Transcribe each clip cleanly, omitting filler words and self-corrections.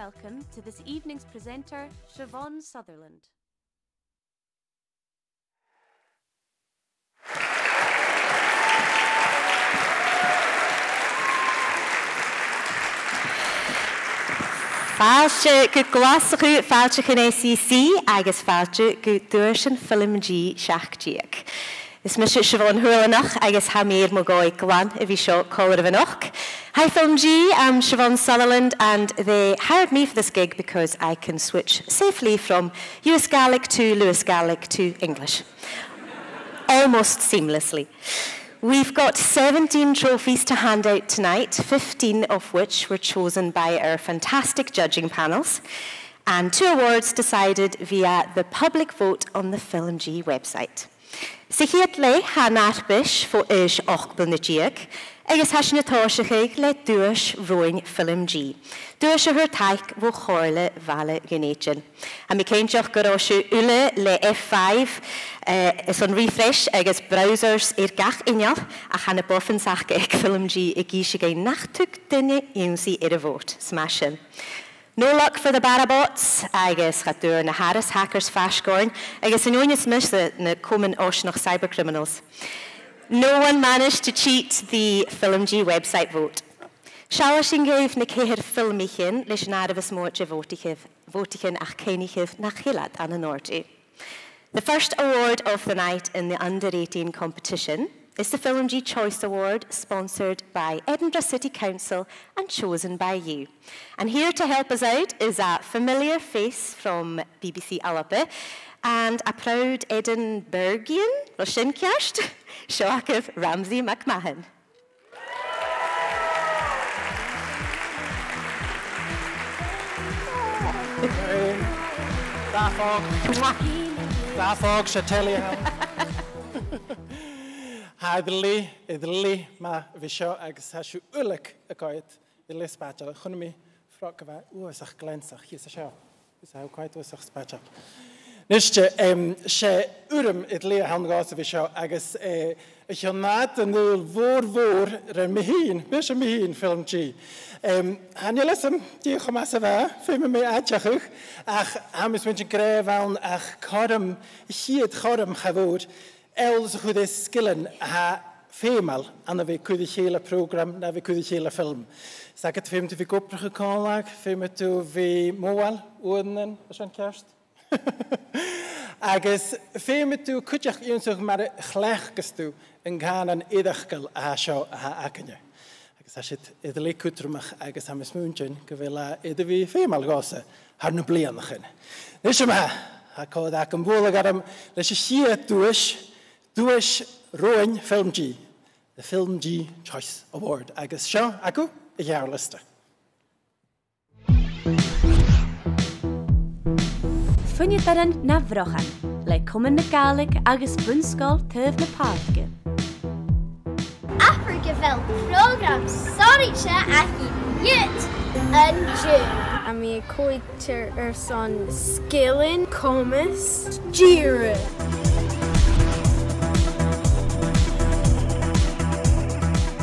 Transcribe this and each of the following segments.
welcome to this evening's presenter, Siobhan Sutherland. Faic go Glaschu, Faic in ACC, agus Faic go Duaisean FilmG seachtaíoch. Is Mr. Siobhan Shutharlanach agus ha mér mo goi glan if you show color of an och. Hi FilmG, I'm Siobhan Sutherland and they hired me for this gig because I can switch safely from US Gaelic to Lewis Gaelic to English. Almost seamlessly. We've got 17 trophies to hand out tonight, 15 of which were chosen by our fantastic judging panels, and 2 awards decided via the public vote on the FilmG website. Sichiad le ha natbish fo ish ochbel na diag, agus has na toshaig le duas roing FilmG. Duas her taik vo chorle vale genetjen. And mi kein joch garoshu ule le F5 is on refresh agus browsers gach injal a han boffen sach ek FilmG gishe ge nachtuk dinne unsi vote. Smashin. No luck for the barabots, I guess, gaat door na Harris hackers fashgorn. I guess in onjes mis na komen osh nog cybercriminals. No one managed to cheat the FilmG website vote. Shawashing gave na keher filmichin, lish na arvis moortje votichin ach kenichiv na chilad an an ordu. The first award of the night in the under-18 competition is the FilmG Choice Award, sponsored by Edinburgh City Council and chosen by you. And here to help us out is a familiar face from BBC ALBA and a proud Edinburghian, Roshinkjast, Shoakiv Ramsey McMahon. Dafog, Shatelia. Idli, ma visho agus hashu ulik a coit, the list patcher, Hunmi, Frockava, Uasach Glensach, he's a show. Is how quite was a spatcher. Nische, she idli handgas of visho, agus a honat and the vor, Remihin, Bishop Mihin, FilmG. Han je listen, die Hamasava, film me atchach, ach, Hamis mention Grevan, ach, Kodam, Hiet Kodam Havod. Els goed is skillen ha female en we kunnen hele program, na we kunnen hele film. Zeg het film te we kopige kanlag, film te we moal, oorden, was een kerst. Agus film te kutjach in zich maar gelijkes toe en gaan een edachkel ha show ha akenje. Agus als het edele kutrumach, agus ham smuntjen, gewilla edewe female gassen, haar nu blianigen. Dus maar, ha kan daar een boel gaan, dus je ziet Duaisean FilmG, the FilmG Choice Award. Agus seo, acu, I jaar liste. Funne daran na vrochan, le cuman na Gaelic agus bunscoil tuamh na páirce. Africa Film program sòisealtan acu yet an June. A mi coitir son skillin, comas, gira.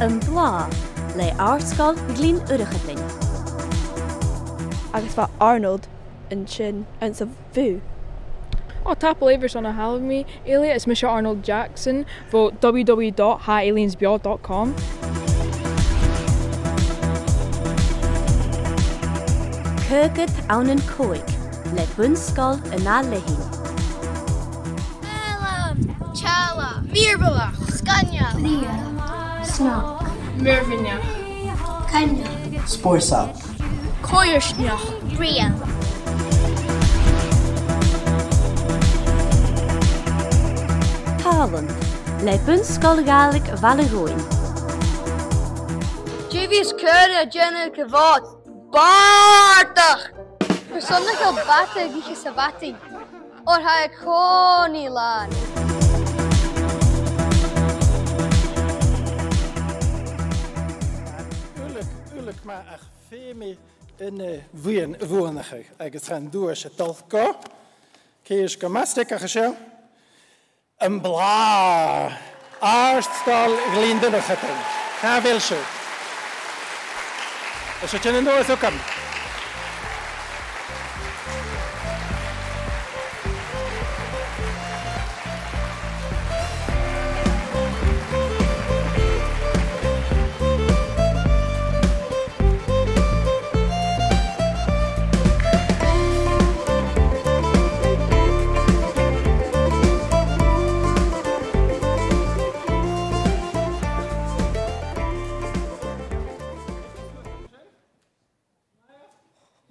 An blá le árscoil glín uirichatain. Agus bha Arnold in sin and sa bhú. Tapal Avers on a halvmi, eile is Mr. Arnold Jackson for www.haaliensbjord.com. Cúgad ann cóig le bunscoil in á leihín. Chala, Birbala, Scania, Lia, Snock, Mervinja. Kanya, Sporsal, Koyersnach, Bria. Tálan le bunscoil Gaelic Valleroin. Jivi's Curry, Jenna Kavot, Bartach! Persoonlijk al batte, die je sabati. Or hij kon niet laat. Ulik maar ach femi in woonige. Ik gaan Duaisean talko. Kees kamastek achsel. Een bla. Arstal glindene getten. Ga wel zo. Als je in Noord ook kan.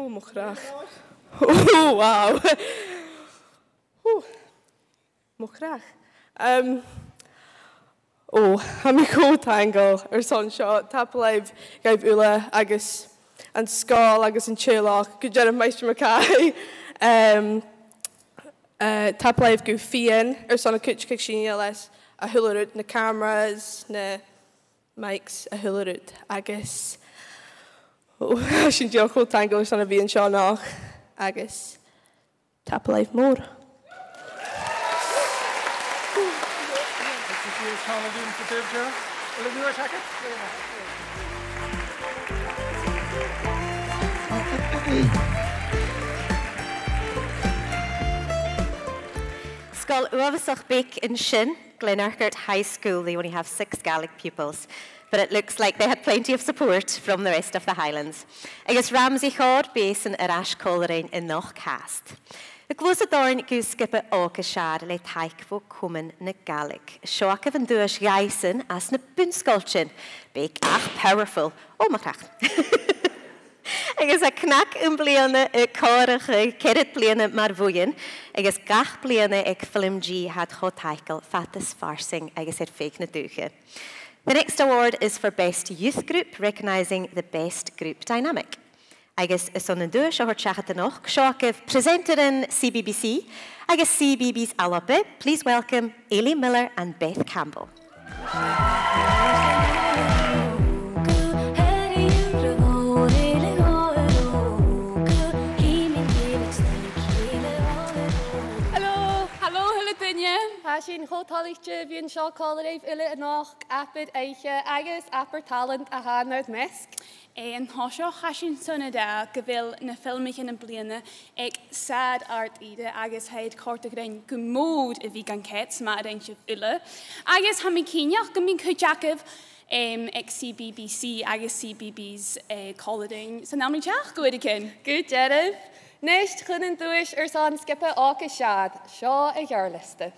Oh, mag graag. Oh, wauw. Mag graag. Heb ik goed tangle. Son shot. Tap live. Gaib eile agus an scal agus an chilach. Good job, Meister Mackay. Tap live go fian. Son a kutch kick les. A hularut na cameras na mics a hularut agus. Sin diolch o tango son a fi yn sio nach agus tap life mór. Skull uavasach big in Shin, Glenarchart High School. They only have 6 Gaelic pupils, but it looks like they had plenty of support from the rest of the Highlands. Agus Ramsey Chord basin Arash Colerain in Noch Cast. The glosa dorn goose skipper Orkashad le taikvo kumen na Gaelic. Shoak of Duaisean Gaisen as na bunskulchin. Big ach powerful. Oh my god. Agus a knack bliana córacha cead bliana mar bhuain, agus gach bliana ag FilmG had chotaikal fatas farsing agus Faic na dúcha. The next award is for Best Youth Group, recognising the best group dynamic. Agus is on the Duaisean or Chachatanoch, Shoakev, presenter in CBBC, agus CBB's ALBA. Please welcome Eile Miller and Beth Campbell. Sin chotálaigte bhíonn seo cálaibh ile nach apid éiche agus apar talent a hánaid mesk. An thoseo chasin sunna da go bhfuil na filmicin na bliana ag sad art ide agus heid cortagrain go mód a bhí gan cets má a sibh ile. Agus ha mi cíneach go mín chuteachah ag CBBC agus CBB's coladain san námí teach go cin. Good Jerry. Neist chunan dúis san skippe áca sead, seo a ghearliste.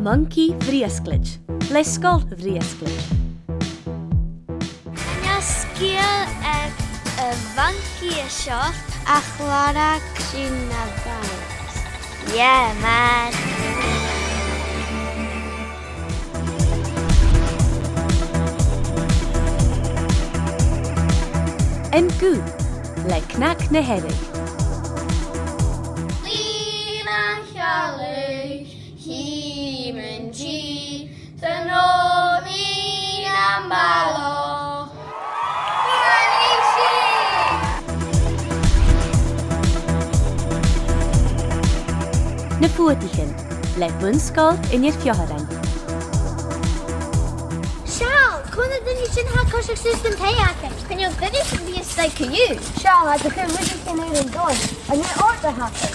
Monkey vriesklid. Leskol vriesklid. Na skiel ag a monkey a shot a chlárak sin na virus. Yeah, man. En goed, like knack na herrig. Lina Charlie. FilmG, Tanoni Ambalo. Na fuotichen, le bunskol in je fjoharen. Shal, kuna dini sin ha koshak system tayake. Can you dini sin be a stake to you? Shal, I declare really can even go. And you ought to happen.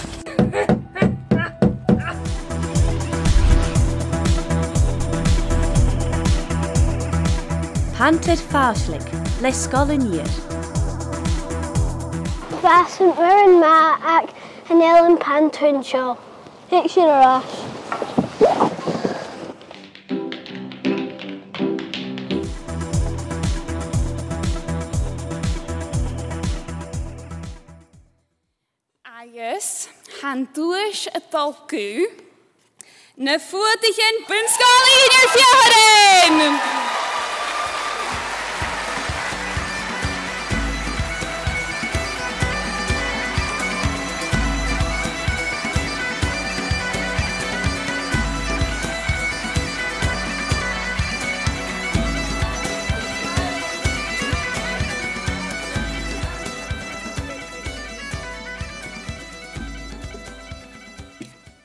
Panter fáslik, le skolinier. Vasant wearing ma ac an ellen pantun show. Picture a rash. Agus, han dúis a dolku, na fuotichen bunskol idir fjoharen!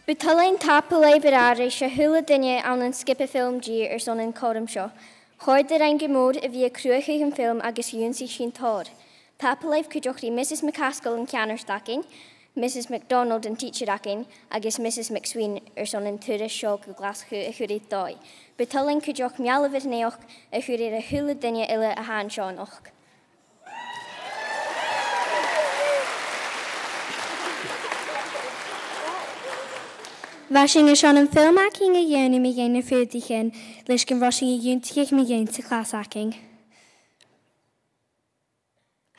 Butalain tapalai birari se hula dinne an an skippe FilmG son in Codum show. Chóir ein gemód a bhí cruacha an film agus dúnsaí sin tóir. Tapalaibh cuideochtaí Mrs. McCaskill an ceanarstacin, Mrs. McDonald an teacherakin, agus Mrs. McSween son an tuaire seo go Glaschu a chuirí dói. Betalinn cuideoch meallamhid neoch a chuirí a thula duine eile a háin seán och. Bhaising is an film acting a dhéanam mi géanana fuúdichin leis gan bhaising a dúntaigh mi géan sa class acting.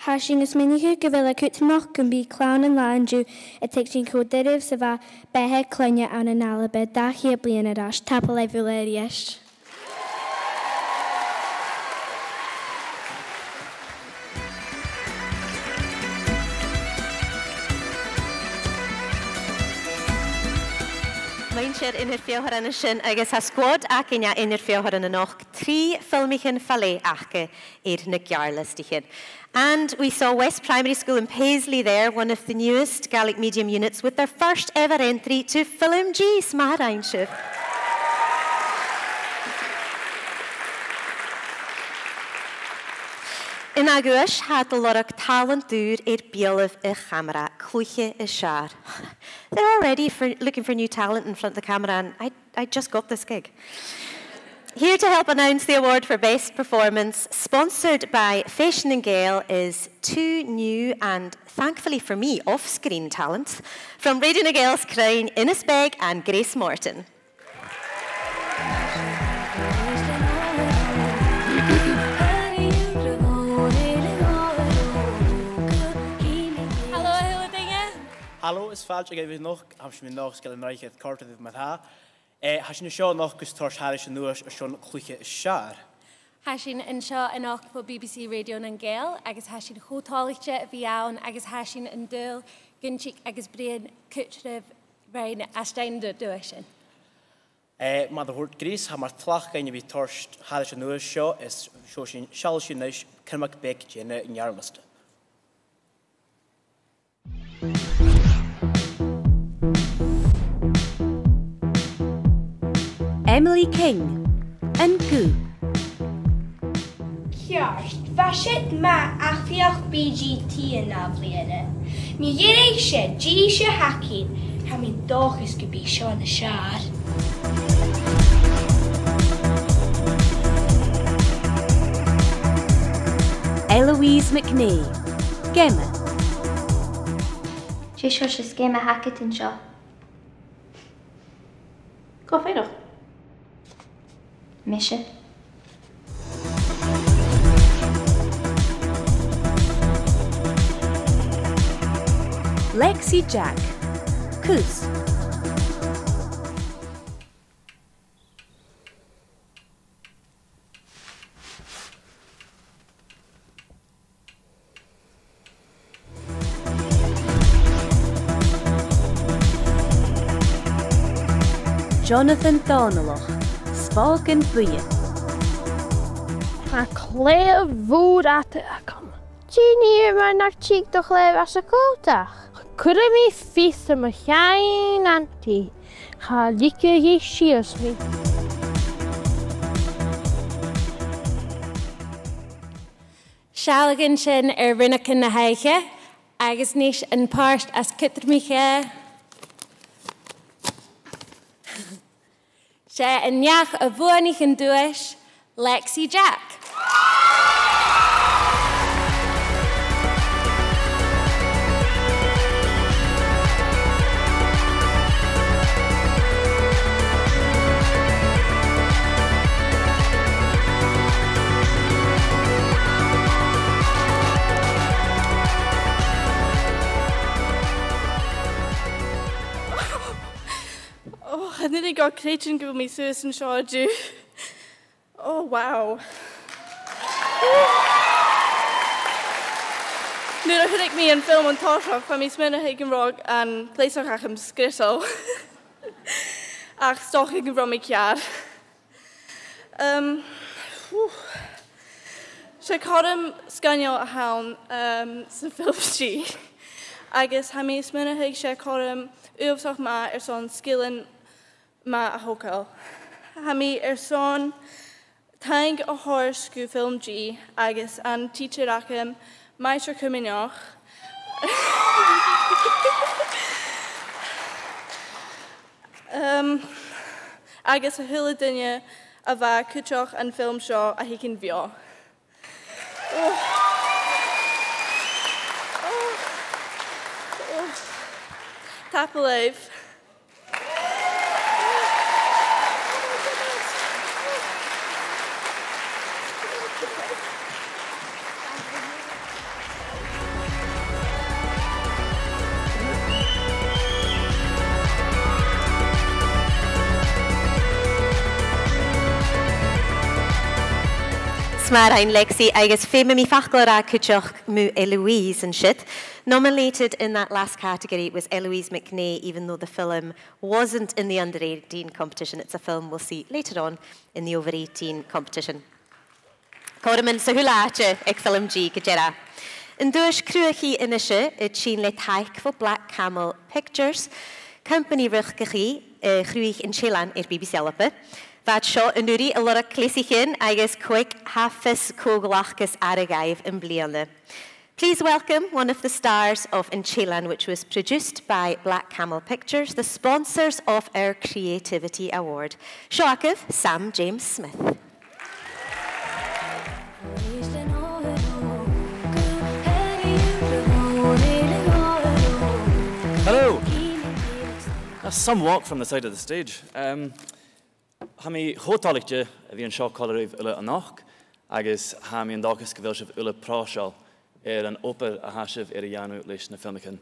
Haising is miniú go bhfuil a cutamach go bí clán an láinú a teag sin códairimh sa bheith bethe cluine an an ALBA dachi a bliana arás tapa le bhúléiríist. Mae'n siar unir fiohar sin agus ha sgwad ac inia unir fiohar yn och 3 ffilmichin ffale achge i'r nagyarlas dichin. And we saw West Primary School in Paisley there, one of the newest Gaelic medium units, with their first ever entry to FilmG. Smaharain Shif. In Aguish had a lot of talent dúr bielef a camera, clúiche a shar. They're already looking for new talent in front of the camera, and I just got this gig. Here to help announce the award for Best Performance, sponsored by Fashion and Gale, is 2 new and, thankfully for me, off-screen talents from Radio na Gale's Crown, Innes Begg and Grace Morton. Hallo, is FilmG even nog. Heb je me nog eens een het korte dit met haar. Has je nu show nog gestort Harris en Noors schon kloeje schaar. Has je een show en ook voor BBC Radio en Gale. Agus has je een goed holichtje viaun. Agus has je een deel gunchik agus brein kutrev rein astein de Duaisean. Maar de woord Gries, ha maar tlach kan je wie torst Harris en Noors show is zo zien shall je nish kermak bek in jarliste. Emily King and Goo. Ceart, bhaisiid ma achfiach BGT in navliana. Mi dhéireigh sé dí sé hacin, ha mi dóchas go bí seo na sear. Eloise McNee, Gemma. Sé seo sé scéime hacit in seo. Go féidir. Misha. Lexi Jack, Koos. Jonathan Donaloch, Spalken Buie. A cléir bhúd at a com. Tíní mar nach tíigh do chléir as a cótach. Cura mí físta mar chein antí. Cha líce hí síos mí. Sealagan sin rinnecha na haiche, agus níos an páist as citrmiche. Sé an neach a bhuainich an Duais, Lexi Jack. I nearly got Clayton giving me Susan Shawju. Oh, wow. Nu heb ik me een film aan Toshak van mijn sminne hegen rog en pleesach ach hem skrittel. Ach, stoch ik van mijn jaar. Ze had hem scanio a haun zijn FilmG. Agus ha mijn sminne heg ze had hem uwzag maar zo'n skillen ma a hokel. Ha mi son Tang a horse go FilmG agus an teacher achim Meister Cuminach. Agus a hula dunne a bheit cúteach an film seo a hic an bheo. Tap a live. Smarain Lexi, agus féma mi fachglara cúteach mu Eloise and shit. Nominated in that last category was Eloise McNay, even though the film wasn't in the under 18 competition. It's a film we'll see later on in the over 18 competition. Corman sa hulache ag FilmG gajera. In duas cruachi inishe it chin le taik for Black Camel Pictures. Company ruchgachi chruich in Chilan BBC ALBA. That shot in Nuri a lot of classicin, agus quick hafis koglachkas aragaiv in Bliana. Please welcome one of the stars of In Chilan, which was produced by Black Camel Pictures, the sponsors of our Creativity Award. Shoakiv, Sam James Smith. Hello! That's some walk from the side of the stage. Hami chotálaigte a bhí an seo choileadh uile anach, agus hami an dáchas go bhfuil sibh uile práseáil an opar a haisibh a dheanú leis na filmicin.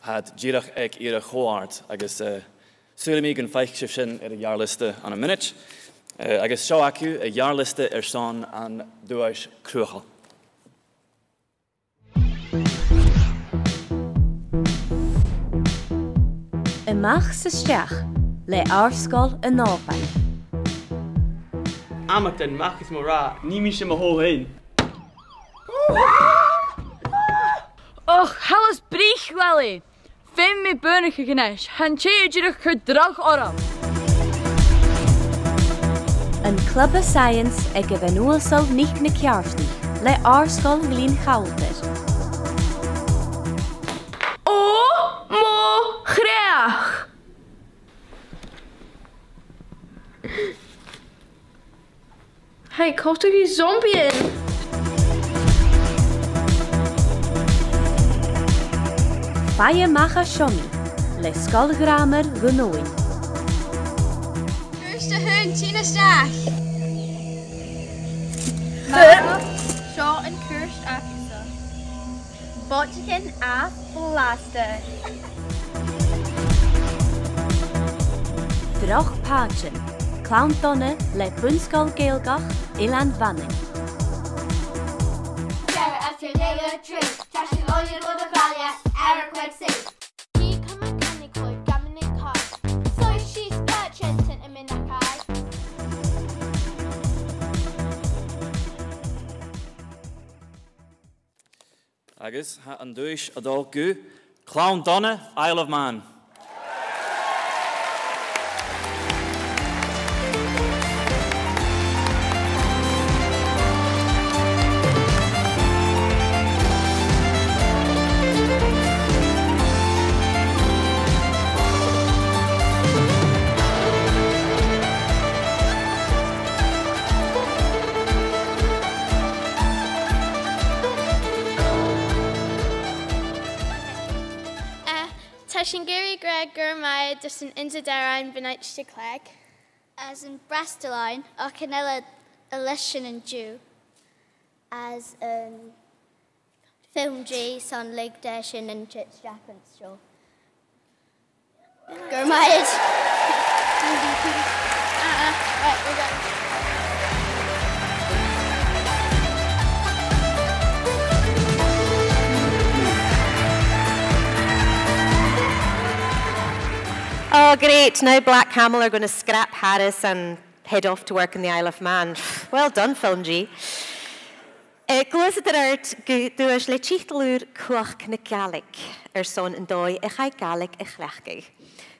Had díreach ag a chóart, agus súla mí an Faic sibh sin a dhearliste an a minute, agus seo acu a dhearliste son an Duais cruachal. Amach sa steach le árscoil a nápain. Amach den mach is mórá, ní mi sem a hó hain. Och, halas brich leli. Fim mi burnach gneis, han tjeidjirach chur drach oram. An Club of Science ag a bhenúasol nich na ceartni le árscoil Glín Chaulter. Mo chreach. Hey, kocht er die zombie in? Faie macha shoni, le skolgramer genoin. First a hun, Tina Stash. Shaw and Kirst Akisa. Botchikin af Blaster. Droch Pachen. Clown Donne le Bunskol Gaelgach Ilan Vanning. Sarah after Lega Tree, Tashin Oyen with a Valia, Eric Web City. He come a canicol, Gaminic Car. So she's purchased in a Minakai. Agus, ha an Duais adol gu, Clown Donne, Isle of Man. Shingiri Greg Gurmai dus an Inzadarain Benite Stiklag. As in Brasteline, Arcanella Election and Jew. As FilmG, Son Lake Dashin and Chits Jackman's show. Gurmai. Right, we're done. Oh, great. Now Black Camel are going to scrap Harris and head off to work in the Isle of Man. Well done, FilmG. Glwys art dwys le títalúr cuach na Gaelic son yn doi chai Gaelic chlechgig.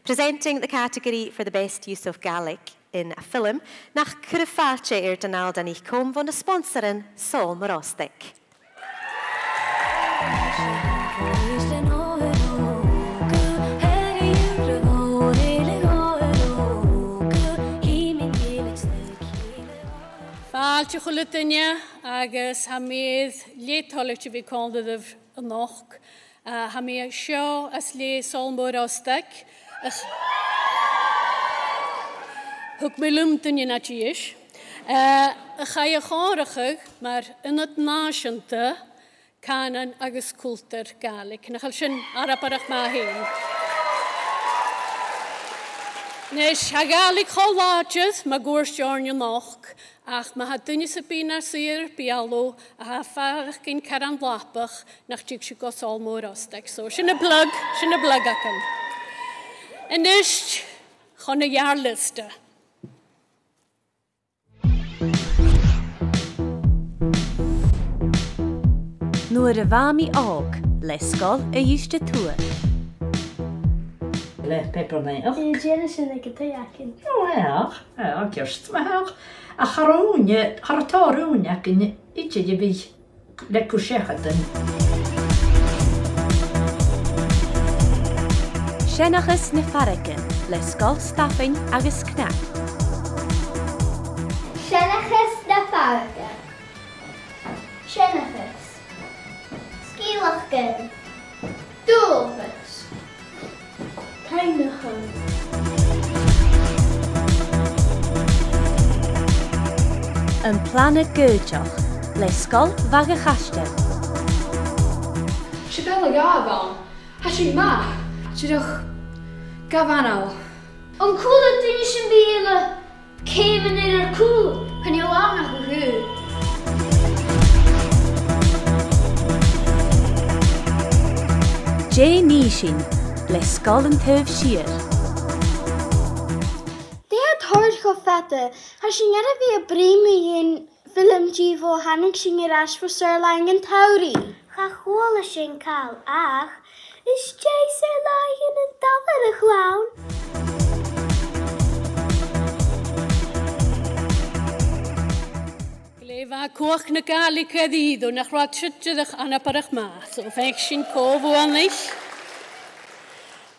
Presenting the category for the best use of Gaelic in a film, nach Curifáce Donald and ich kom von the sponsorin Sol Morostic. Fáilte chulaitine agus ha méad létholairt bhí condadah a nach. Ha mé seo as lé Sol Morostic. Thug mé lumtaine na tíis. A chaia cháracha mar inad náisianta canan agus cultúr Gaelic. Nachal sin araparach má héin. Nes ha Gaelic choláitis má gúirsteárne nach, ach má ha duine sa bína sír bialó a ha farach cyn caran lapach nach tíg si go Sol Morostic. So sin a blug acam. En is chun a jaarliste. Nuair a bhami ág le scoil a dhéiste tua. Le peppermint. Jenna sin ag tayakin. Ja, kerst me her. A charóne, charatáróne ac yn itse je bhí le cwsiachatan. Senachas na Faic le scoil staffing agus cnac. Senachas na Faic. Senachas. Scialachgan. Dúlachas. Tainachan. An planna gúteach le scoil bhaga chaiste. Siobhan Gabhán, ha sin maith, siadach Gabhanál. An cúla duine sin bíile céimean ar cúl, chun i lánach go hú. Jé ní sin le scoil an tuamh siar. Déad thuirt go fete, ha sin ar a bhí a brími in FilmG bhó hanig sin ar as for sòisealtan an taurí. Cha chóla sin cáil ach, is Jay sòisealtan an dafar a chlán. Gléfa cuach na Gaelic a ddídó nach rhaid siadach anaparach má, so Faic sin cóbhú anich.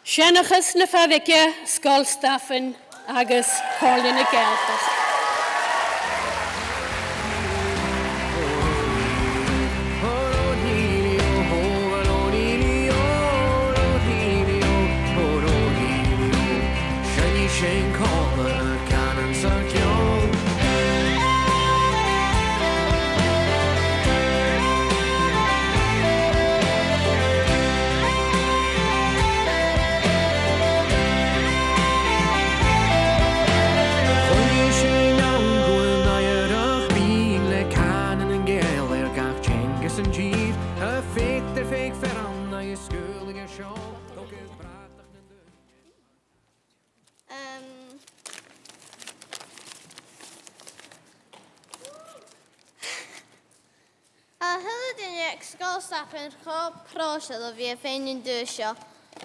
Senachas na Faic scoil staffin agus cólin na Gaeltach. Scoilstaffin cho prósil a bhí féin dúisio.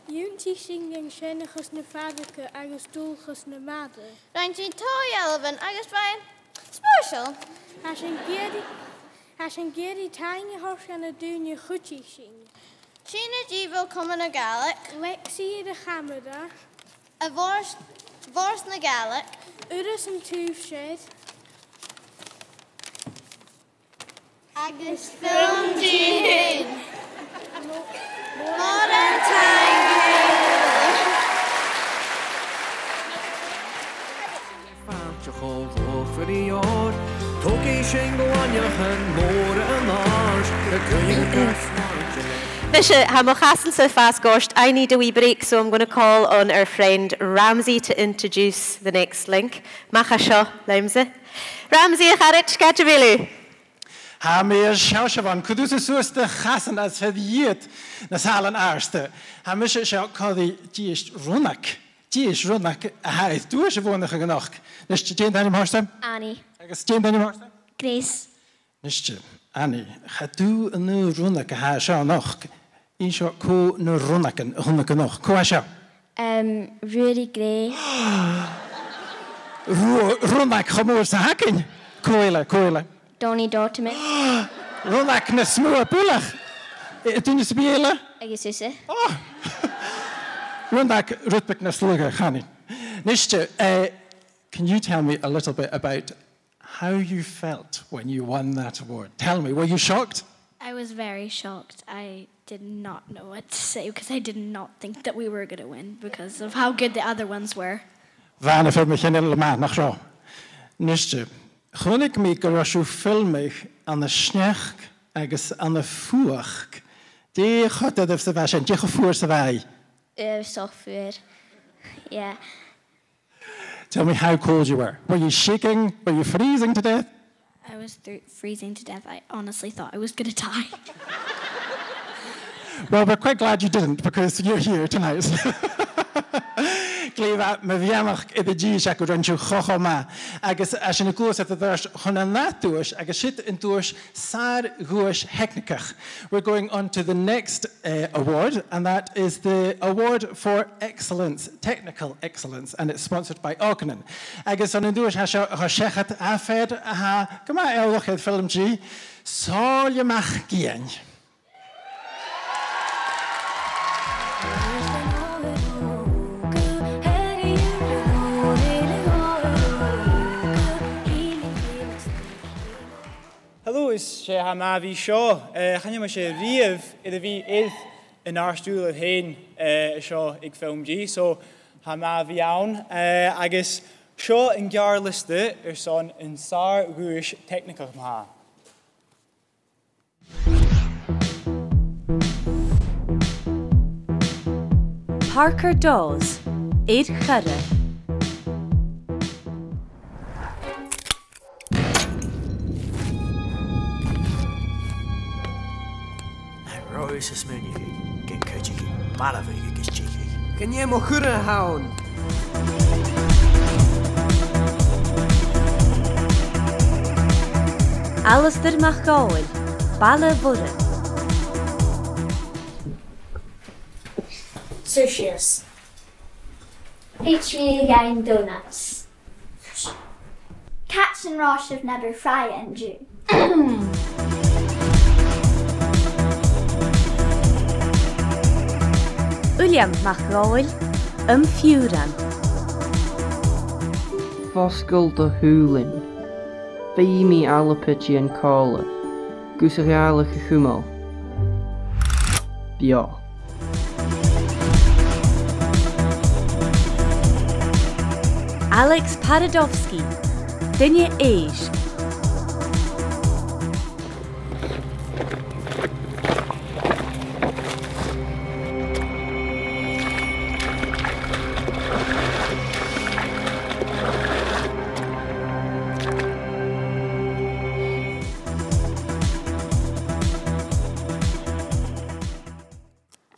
Dúntí sin gan senachas na Faic agus dúlchas na mada. Rhaid sin toirt agus bhain spéisial. Ha sin géirí tainge thos gan na dúine chutí sin. Sin a ddíbhil cuman na Gaelic. Lexí a chamada. A bhors na Gaelic. Uras an túf séid. Agus FilmG. Modern time. Fáilte chomh for the yard. Tógé sin go anjachan mór an árs. The cunning gas. Fisher, ha mo chasan so fast gost. I need a wee break, so I'm going to call on our friend Ramsey to introduce the next link. Macha seo, Limsa. Ramsey, a charit, gadjavilu. Ha mé Siobhan, cudú sa suasta chasan as fediad na salan airsta. Ha mé seo codí díist runach. Díist runach a haid. Dú sé bhónach a gannach. Niste Jane Danny Marsta? Annie. Agus Jane Danny Marsta? Grace. Niste, Annie, cha dú a nú runach a haid seo nach. Í seo có na runachan a hunach a nach. Có a seo? Rudy Gray. Runach chamór sa hacin. Coile. Donny Dortmund. Runach na smua bulach. Dyn sa biela? Agus Usa. Runach rutbek na sluga chani. Nishte, can you tell me a little bit about how you felt when you won that award? Tell me, were you shocked? I was very shocked. I did not know what to say because I did not think that we were going to win because of how good the other ones were. Vana filmich in il maat nach ro. Nishte, chunig mi Glaschu filmich an de snech agus an de fuach. Die gaat dat of de was en die gevoer sa vai. Software. Yeah. Tell me how cold you were. Were you shaking? Were you freezing to death? I was freezing to death. I honestly thought I was going to die. Well, we're quite glad you didn't because you're here tonight. Glíomh me bhíamach I ddíis ac o'r ansiw chochoma. Agus as yn y gwrs at y ddys hwn yn that dwys, agus sydd yn dwys sar gwys hecnicach. We're going on to the next award, and that is the Award for Excellence, Technical Excellence, and it's sponsored by Ognan. Agus yn dwys ha siachat a fed ha gyma elwchyd FilmG, sòisealtan gien. Hallo, is sé ha ma bhí seo. Channe me sé riamh idir bhí iad in ástúil hain seo ag FilmG, so ha ma bhí ann. Agus seo in gear liste son in sár gúis technicach ma. Parker Dawes, Id Chudde. Rois is menu gen kutjiki, maravig is chiki. Ken je mo gurre houden? Alistair McGowan, Balla Burren. Sushis. H3 again donuts. Cats and Rosh have never fried and Jew. William McGowan, Fiúran. Foscail de Húlin. Bíimi alapití an cála. Gúsareala chumal. Bia. Alex Paradowski, Dinne Age.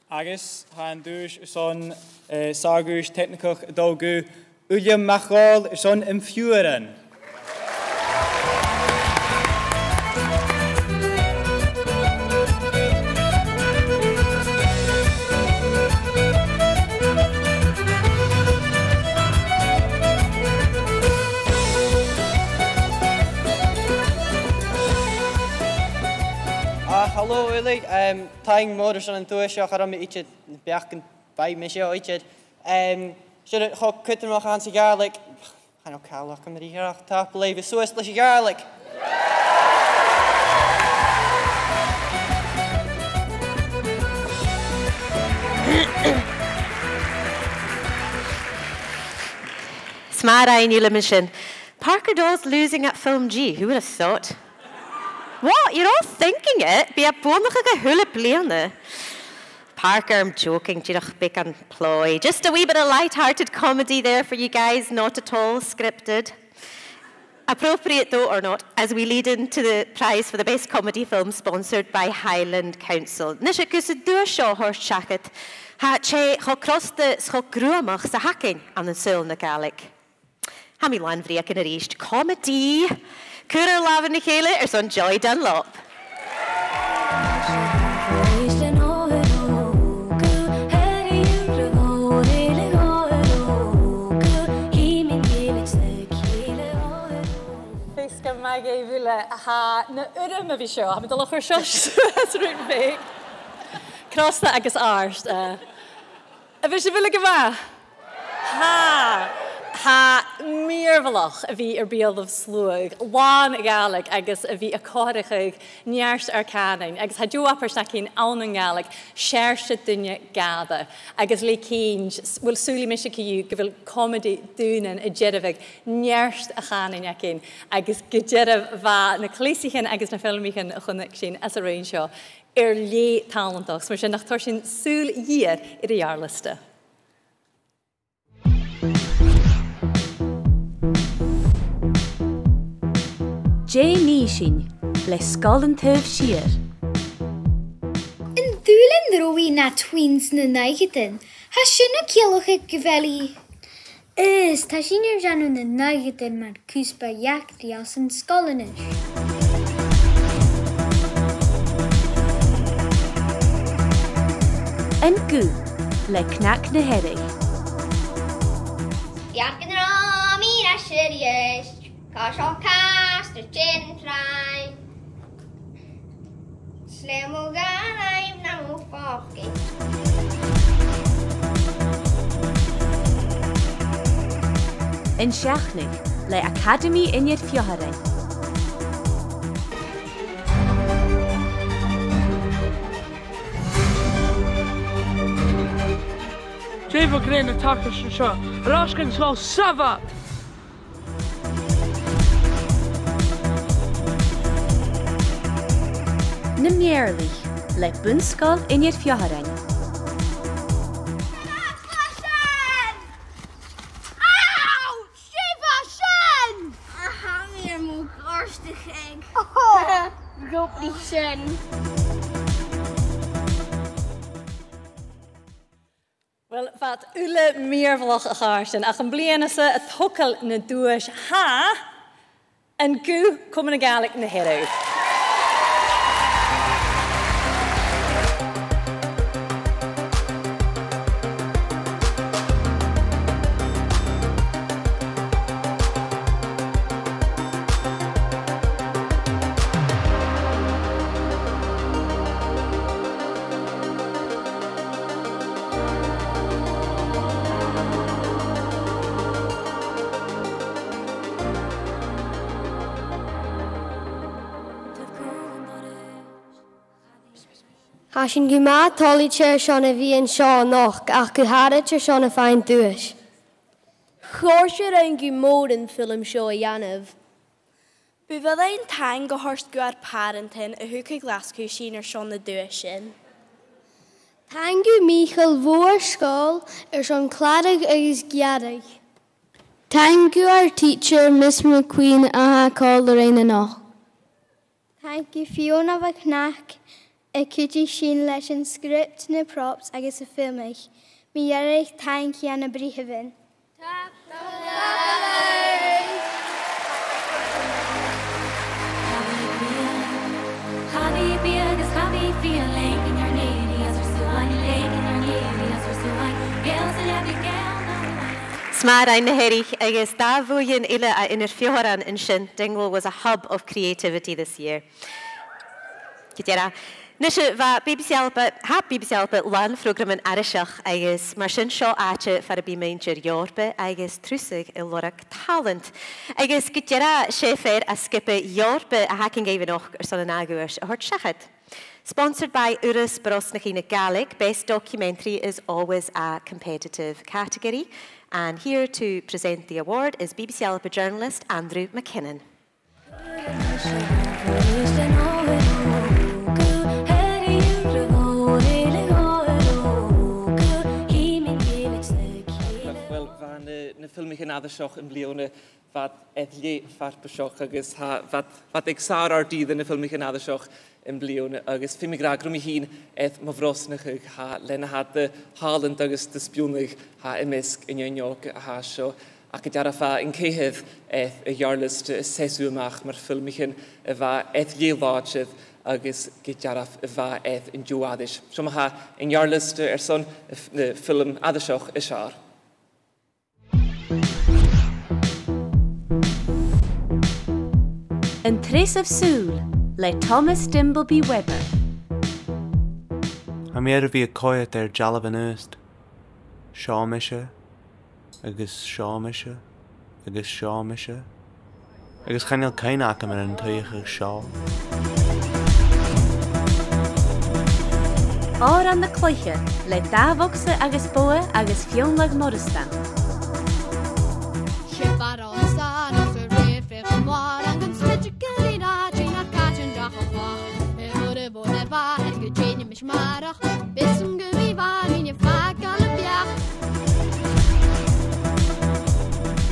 Agus han dúis son sargúis technicach dógu William McGall son Fiúran. Hallo Willy, tying motors on Duaisean FilmG each beacon by Michelle each. Should it hot cutten rock hands garlic? I know Carl come here top leave so it's garlic. Smart eye new mission. Parker Dawes losing at FilmG. Who would have thought? What? You're all thinking it? Be a bonachige hula bleane. Parker, I'm joking. Big and ploy. Just a wee bit of light-hearted comedy there for you guys, not at all scripted. Appropriate though or not, as we lead into the prize for the best comedy film sponsored by Highland Council. Nisha kus Duaisean horse jacket. Ha che ho croste scho gruamach sa hacking an den sul na Gaelic. Ha mi lan vriak in a reached comedy. Cúra lavan na chéile son Joy Dunlop. eile ha na urim a bhí seo, ha dul chuir seos rúin Faic. Crosta agus ást. A bhí sé bhile go bha? Ha míormhalach a bhí bíal of slúig, lán a gaelig agus a bhí a cóirichaig nearst cánain, agus ha dúapar na cín ann gaelig séirse duine gada, agus le cíns bhfuil súlí mis ciú go bhfuil comedy dúnan a jeirmhig nearst a chánain a cín, agus go jeirmh bha na clísichan agus na filmíchan a chunig sin as a réon seo lé talentachs, mar sin nach tar sin súl díar I a dhearliste. Jé sin le scolan tuamh siar. In dúlan roí na tweens na naigetin, ha sinna cealacha gyfeli. Is, ta sin janú na naigetin mar cúspa iachtaí as an scolanis. Yn gw, le cnac na herig. Iargan rám I na sirius, ca seo cast y gin trai. Slem o ganaim na mw ffogi. Yn seachnig, le Academy Uniad Fiohare. Tréfa gréin a tacar sin seo, ráscan sá savat! Na méarlaigh, le bunscoil Uniad Fiohare. Roepie sin. Wel, wat ule meervlog a gaarsten, ach een blianese het hokkel na doos ha en gu komen een gaalik na hero. Has sin go má tálaíte seánna bhíon seo nach ach go háiríte seánna féin dúis. Chóir sé an go mór an film seo a dhéanamh. Bu bhfuil é an tain go thuirt go ar parentin a thuca Glaschu sin ar seán na dúis sin. Tá go míchail mhór scáil ar seán cládaigh agus geadaigh. Tá go ar teacher Miss McQueen a cháil ar aine nach. Tá go Fiona bh cnach a cútí sin leis an script na props agus a filmich. Mi dhearach tain ceanna bríomhain. Smar ein na herich agus da bhuain eile a inar fioran in sin Dingwall was a hub of creativity this year. Gidera. Nishe va BBC ALBA lan programmen ariseach agus mar sin seo áte far a bí meintir Jorbe agus trúsig I lorach talent. Agus gidera sé fér a skippe Jorbe a hacking even och son an aguas a hort shachad. Sponsored by Urus Brosnachina Gaelic, best documentary is always a competitive category. And here to present the award is BBC ALBA journalist Andrew McKinnon. Na filmige naderseach in blione wat lé farpe seach agus wat ag sár ar díad na filmige naderseach in blione agus fimigra grummi hín ma vrosnach ha lenne hat de hálend agus de spionig ha imisk in jonjok ha seo a go dearafa in céheh a jaarlist sesuach mar filmichen va léláid agus go dearaf va in joadis. So ha in jaarlist son de film aderseach is seár. An Tris of Soul, le Thomas Dimbleby Webber. Ha méar bhí coirt Jalavan Oost. Seámise, agus seámise, agus seámise, agus chaneal caiineach am an tuíocha seo. Or an na cloiche, le dáhogsa agus boa agus fionlag Moristan.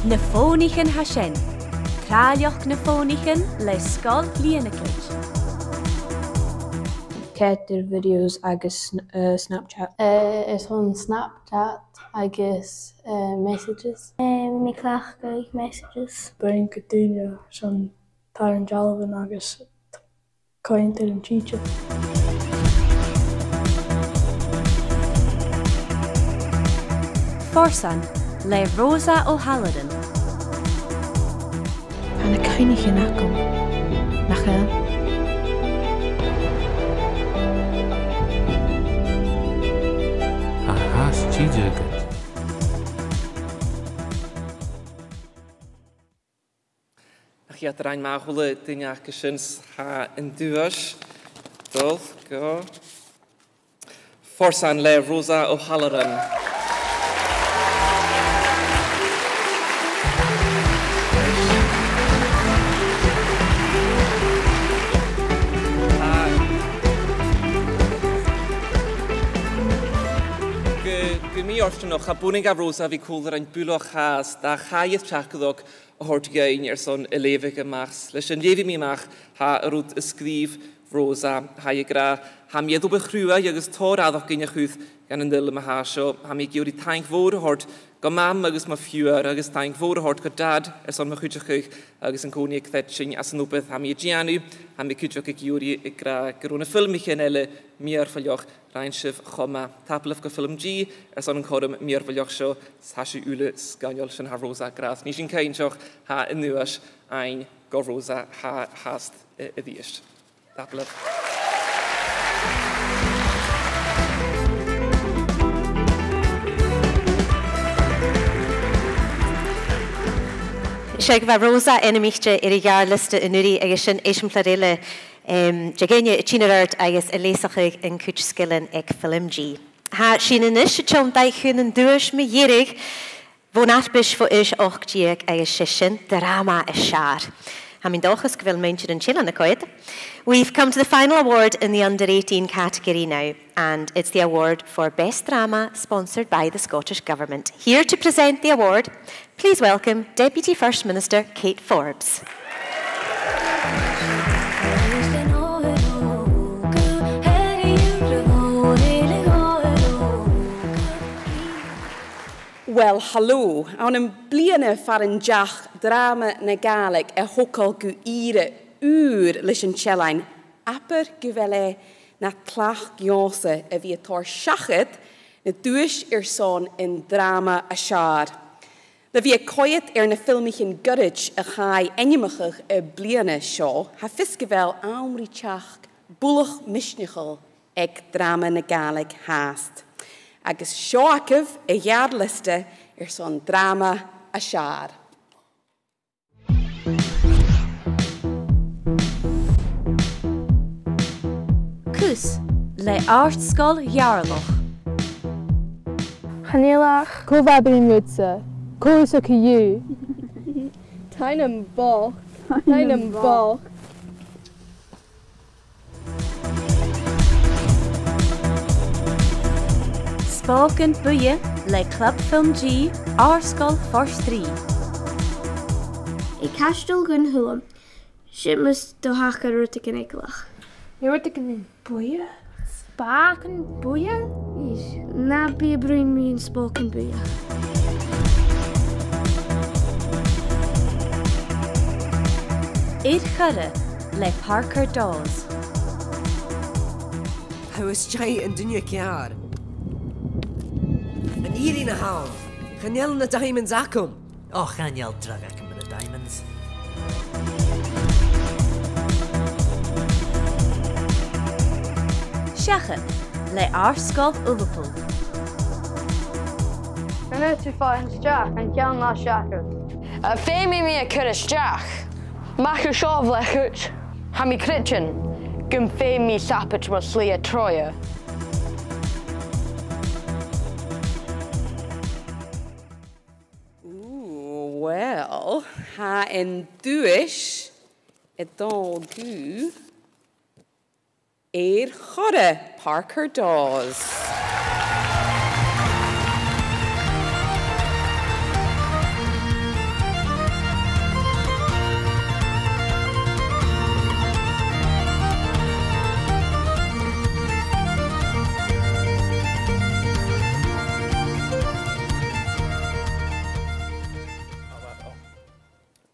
Na fónichen Hashen, Trálioch na fónichen le Skol Lianaclich. Ceir videos agus Snapchat. Is on Snapchat agus messages. Mi clach go messages. Brain Cadunia son Taran Jalavan agus Cointer and Chicha. Forsan le Rosa O'Halloran. Anna Kainich in Akon. Nachel. Ahas Chijagat. Ach ja, er een magele dingen gesens ha in duas. Dol, go. Forsan le Rosa O'Halloran. Nog Boening Rosa wie cooler en buloch haas, daar ga je het chakadok hoort gein son elevige mars. Les een jevi mi mag ha roet schreef Rosa ha je gra ha mi do begrua je ges tora doch in je goed gan een dille ha zo ha mi die tank woorden hoort go mam agus ma vuur agus tank woorden hoort go dad son me goedje gug agus een koning kletching as een opet ha mi gianu ha mi kutje ik juri ik gra corona filmige en elle meer verjoch Reinschif Choma Tapelef FilmG son een kodem meer verjoch zo sashi ule scanjol schon ha Rosa gras niet in kein joch ha in nuas ein go Rosa ha hast ediest Tapelef. Siag bheith Rosa enimichte ar jaar liste in nuí agus sin éisiomplarile Jagéine tíineart agus a léasachuig in cúit skillan ag FilmG. Tá sin inis trom daithún an dúis me dhéirigh bhó natbis fo is 8 agus sin drama a seaar. Ha min dochas go bhfuil muintir an chill an coid. We've come to the final award in the under 18 category now, and it's the award for Best Drama sponsored by the Scottish Government. Here to present the award, please welcome Deputy First Minister Kate Forbes. Wel, hallo. Aan een bliene van een dag drama na Gaelic a hokal gu ire uur leis een chelijn. Apper gewelle na klach gjonse a wie tor shachet na duis son in drama a shaar. Le wie koyet na filmich gurage a chai enjimachig a bliene shaw ha fisgewel aanrichach bullig misnichel ag drama na Gaelic haast. Agus seoacah a jaarliste son drama a seaar. Cús le Artscoil Jarlach. Chanéalach Cóhhabrin Mutsa, Cósa Ciú. Tainam bach, Tainam bach. Spágan buie le Club FilmG Artscoil Forstrí. I castal gun huam, Simus do hacha rutig in eglach. Je rutig in buie? Spaken buie? Is na be bruin me in spoken buie. Eid churre le Parker Dawes. How is jay in dunya kiar? An iri na haun. Chanel na diamonds akum. Oh, Chanel drag akum na diamonds. seacha le Arscoil Liverpool. Gonna to find Jack and Jan na shaker. Femi me a Curtis Jack. Mach a shov le hut. Hammy Critchen. Gum Femi sapit was Slia Troya. Wel, ha yn dwys y dol gw chore Parker Dawes.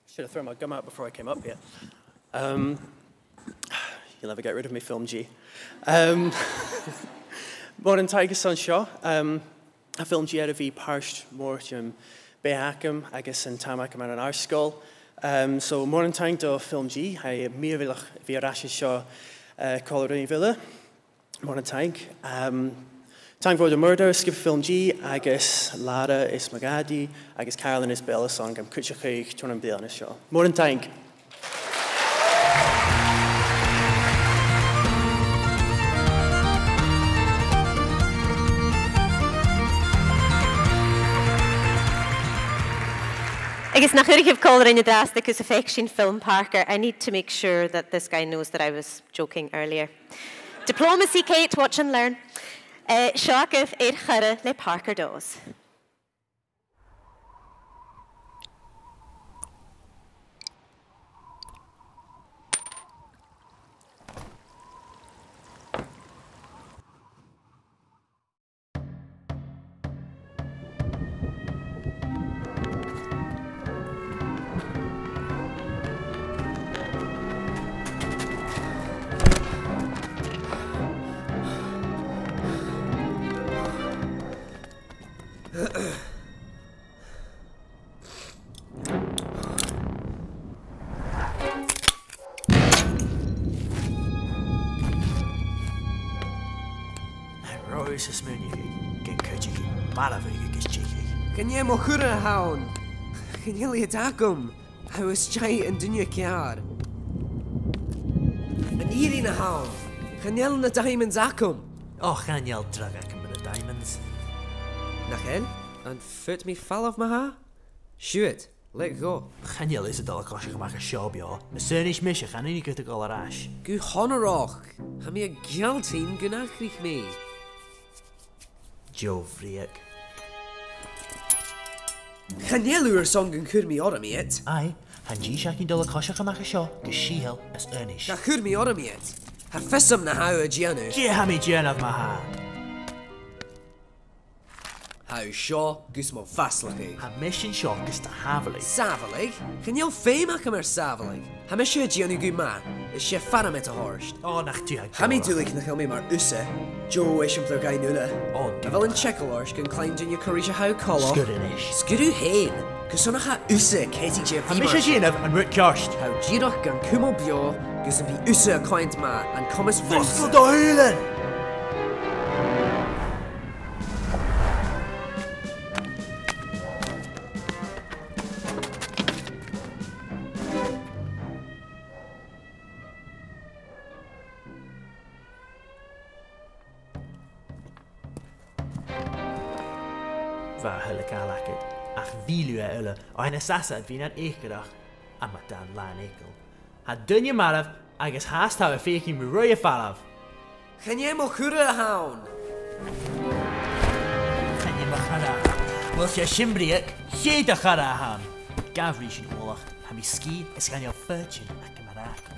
Should have thrown my gum out before I came up here. You'll never get rid of me, FilmG. Morning Tiger Sun Shaw. A FilmG out of the parshed mortium beacum, I guess in Tamak and our skull. So morning time to FilmG. I mirvilach via Rashi Shaw Colorado Villa. Morning time. Time for the murder, skip FilmG, I guess Lara is Magadi, I guess Carolyn is Bella Song, I'm Kutchakik, Turn and Bill on his show. Morning time. I guess nach I've called in the desk because of Faic Film Parker, I need to make sure that this guy knows that I was joking earlier. Diplomacy, Kate, watch and learn. Seacah chore le Parker Dawes. Rois gen kutchiki, maravig is cheeky. Can you mo cura hound? Can you lay dagum? I was chai and dunya kiar. An eating a hound. Can you na diamonds akum? Oh, can you drag akum with the diamonds? Nachel? And foot me fall off my ha? Shoot, let go. Can you listen to the classic make a show, yo? The Surnish mission, can you get to go rash? Gu honorach. Ha me a gjaltin gunachrich me. Joe Vriek. Can you lure song and could me order me it? Aye, and G shaking dollar kosher can make a show, cause she hell is earnish. Ka could me order me it. Ha fissum na how a gianu. G ha me jen of my hand. How shaw gus mo fastly. Ha mission show gus to Havely. Savely? Can you fame akamer Savely? Ha me sure gianu gu ma. Is she fara met a horst? Oh, nach tu. Ha me tu lik na me mar usse. Joe is plug guy nula. Oh, Gavel in Checkalorsh can climb in your courage how color. Skudinish. Skudu hain. Cause on a ha usse Katie J. Ha mission Genov and Rick Karst. How Giroch gan kumo bio. Gus and be usse a client ma and commas Fossil Doilen. Ulle, een assassin wie net ekerig, en met dan laan ekel. Het dunje malaf, agus haast hou een faking me roeie valaf. Gaan jij maar goede houden? Gaan jij maar goede? Wil je shimbriek? Jij de goede houden. Gavrish in oorlog, en mijn ski is gaan jou fortune, ik maar raken.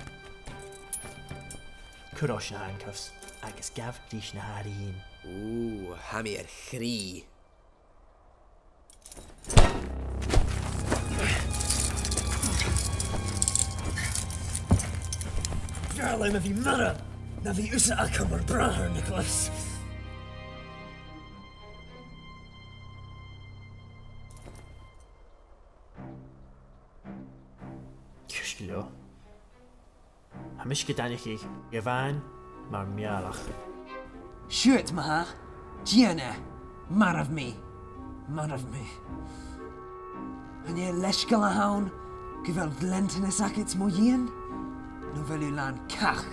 Kudos na handcuffs, agus Gavrish na harien. Oeh, hammer grie. Garlai me fi mara, na fi usa acum o'r brahar, Nicholas. Cysglio. Hamish gydanych chi, Ivan, mar mialach. Shoot, maha. Gianna. Mar of me. En je leschgal a haun, gyfel glenten is ac mo yin, no fel yw lan cach.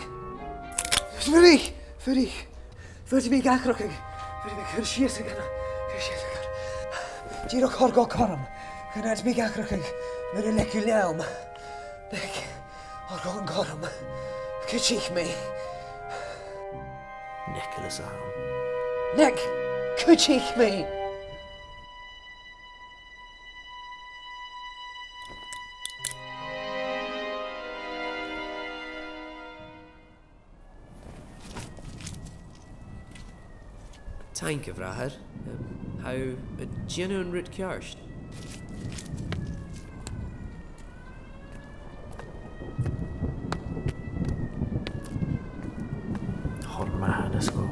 Fyrig! Fyrig mi gachrocig. Fyrig mi cyrsies ag yna. Giro corgo corum. Gynnad mi gachrocig. Fyr y lecu liawm. Bec. Orgo yn corum. Cychich mi. Nicholas Aram. Nick! Cychich mi! Tainc y frahar. How a genuine root kjarst. Hor man is go.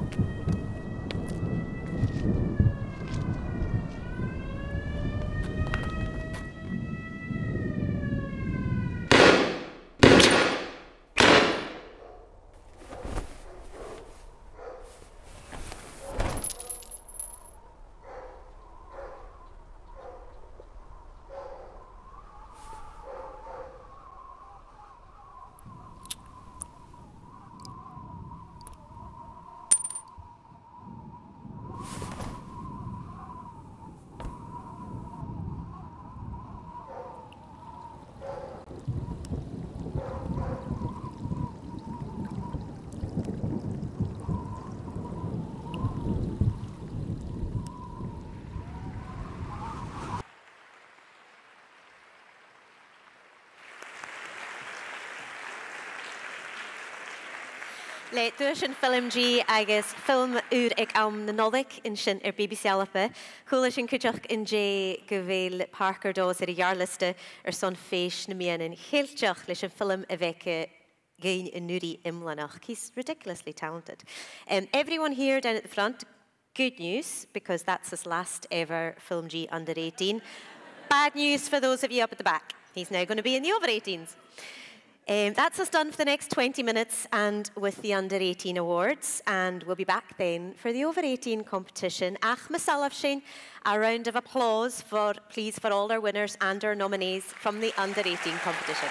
Le Duaisean FilmG agus film ur ag am na nolik in sin BBC ALBA. Chula sin cúteach in J go bhfuil Parker dós ar a jaarliste son féis na mianan héilteach leis an film a bheice gain in nuri imlanach. He's ridiculously talented. Everyone here down at the front, good news, because that's his last ever FilmG under 18. Bad news for those of you up at the back. He's now going to be in the over 18s. That's us done for the next 20 minutes and with the Under 18 Awards. And we'll be back then for the Over 18 competition. Ach, masalafshin, a round of applause please, for all our winners and our nominees from the Under 18 competition.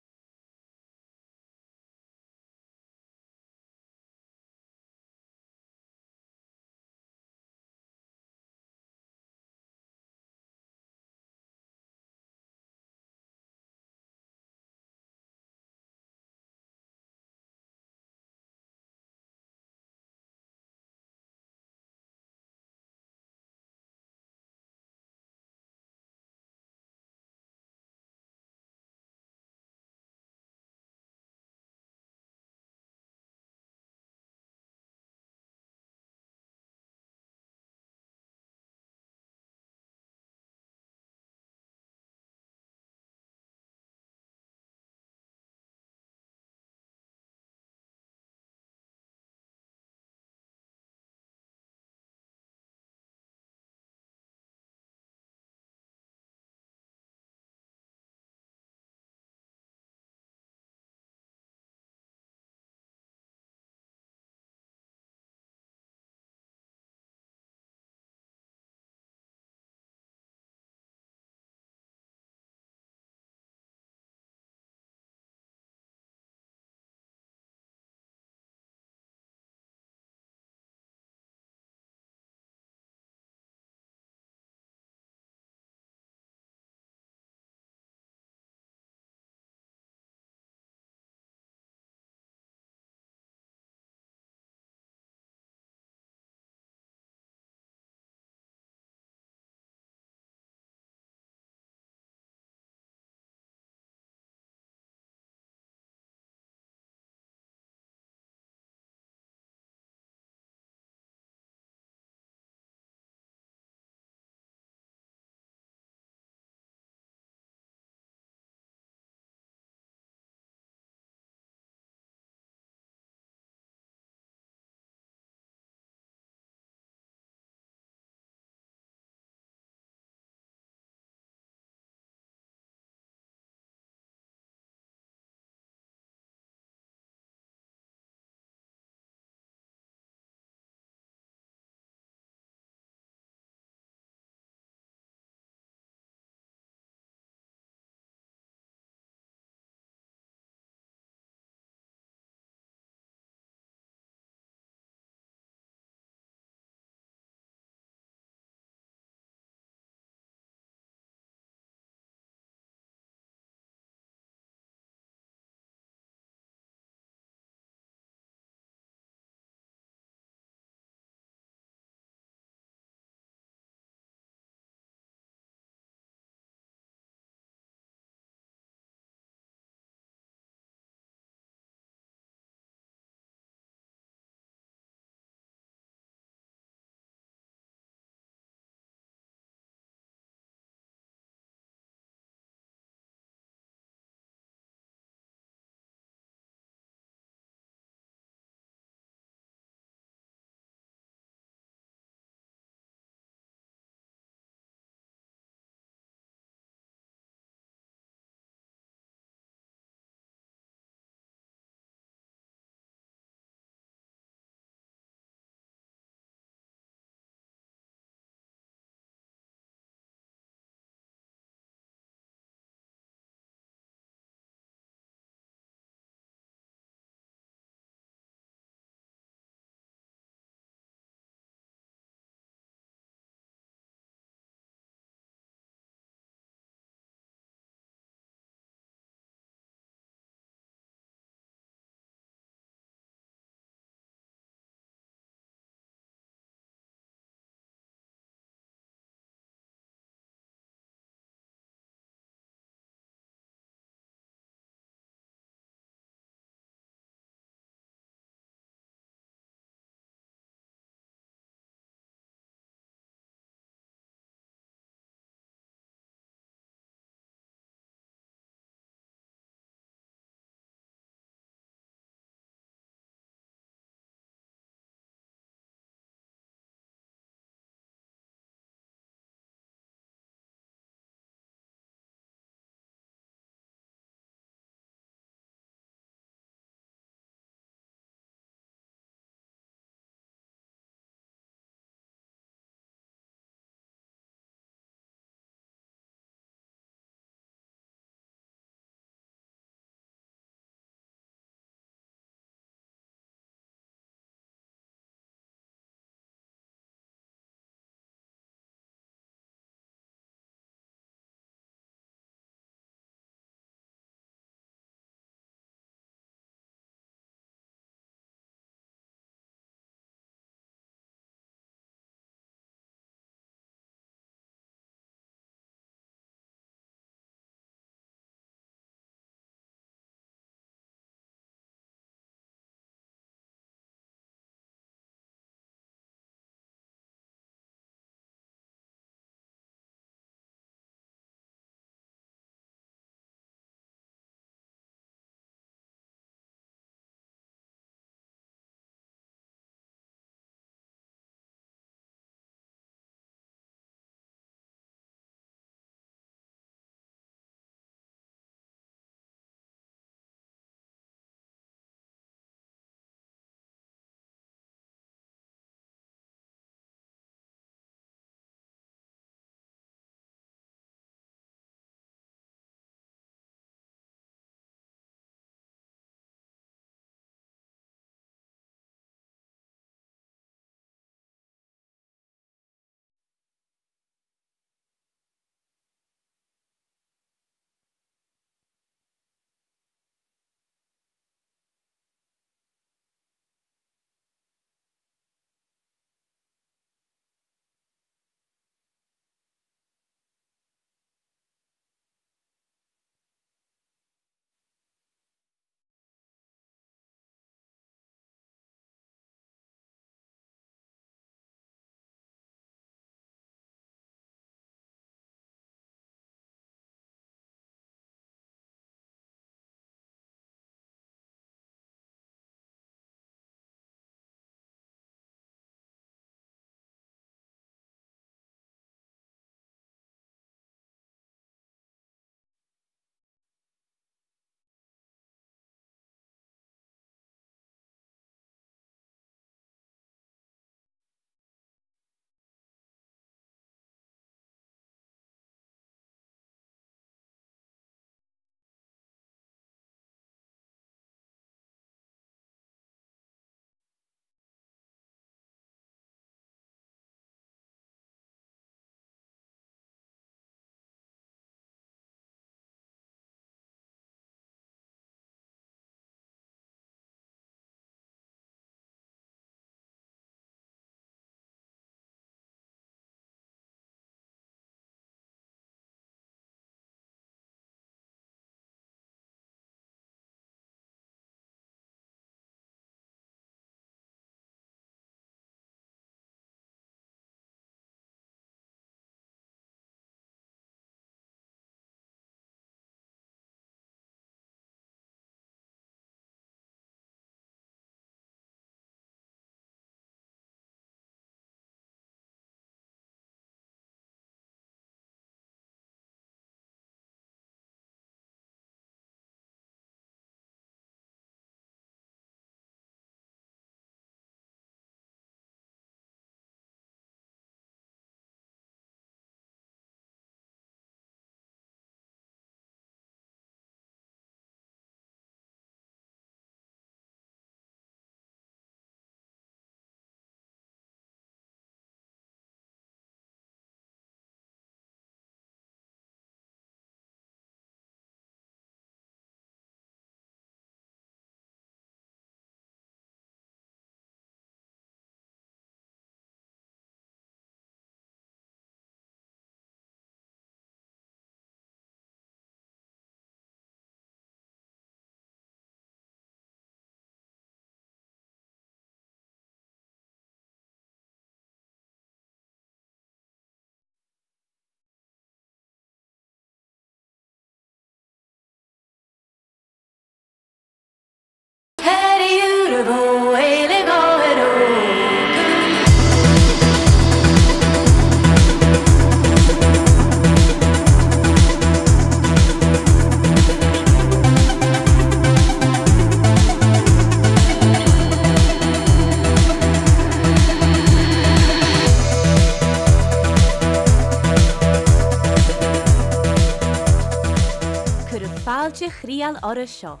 Fáilte chríal oras seo.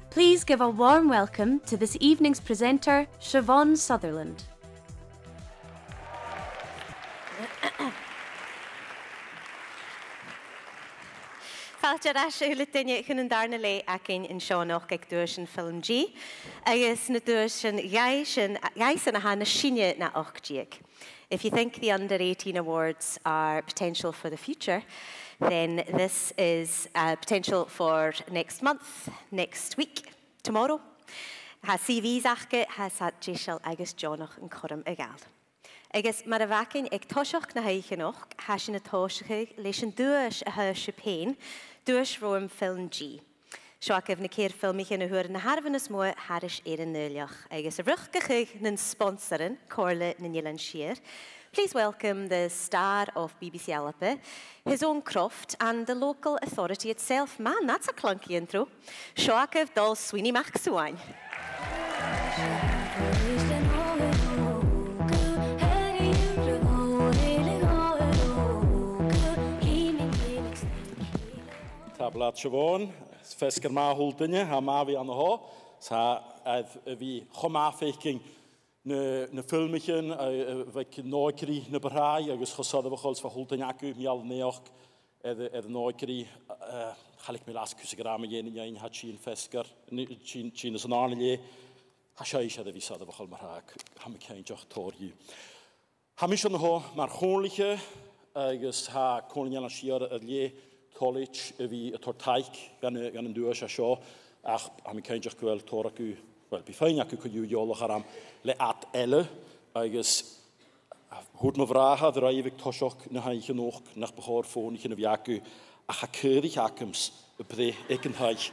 Please give a warm welcome to this evening's presenter, Siobhan Sutherland. Fáilte ras úla duine chun an darna le acin in seánach ag Duaisean FilmG, agus na Duaisean gaisan a hana sinne na 8. If you think the Under 18 Awards are potential for the future, then this is potential for next month, next week, tomorrow. Ha CVs achge, ha sat Jishal agus Johnach yn corym y gal. Agus mar a facin ag tosioch na haich noch, ha sin a tosioch leis yn duas a hys y pein, duas roem FilmG. Sio ac efna ceir ffilmich yn y hwyr na harfan ys mwy haris yn nylioch. Agus a rwchgach na'n sponsorin, Corle na Nilan Shir. Please welcome the star of BBC ALBA, his own croft, and the local authority itself. Man, that's a clunky intro. Sio ac ef dol Sweeney Maxwine. Tablat Siobhan, fesgar ma hultinje, ha ma vi an ho, sa vi choma Faic na filmichen, vek noikri na berai, agus chosada vachals va hultinje acu mi al neoch, noikri, chalik mi las kusigrama jen in hat chin fesgar, chin is an arnelje, ha shaish had vi sada vachal marhaak, ha mi kein joch torji. Ha mi schon ho mar chonliche, agus ha kolonial shiar adlie, college vi a toirt gan an duas a seo ach am keinjach gwel toraku wel bifein aku ku jolo haram le at eile agus hoort me vragen der ik toshok na haich nog nach behor fon ik in viaku a hakeurig akums bre ik en haich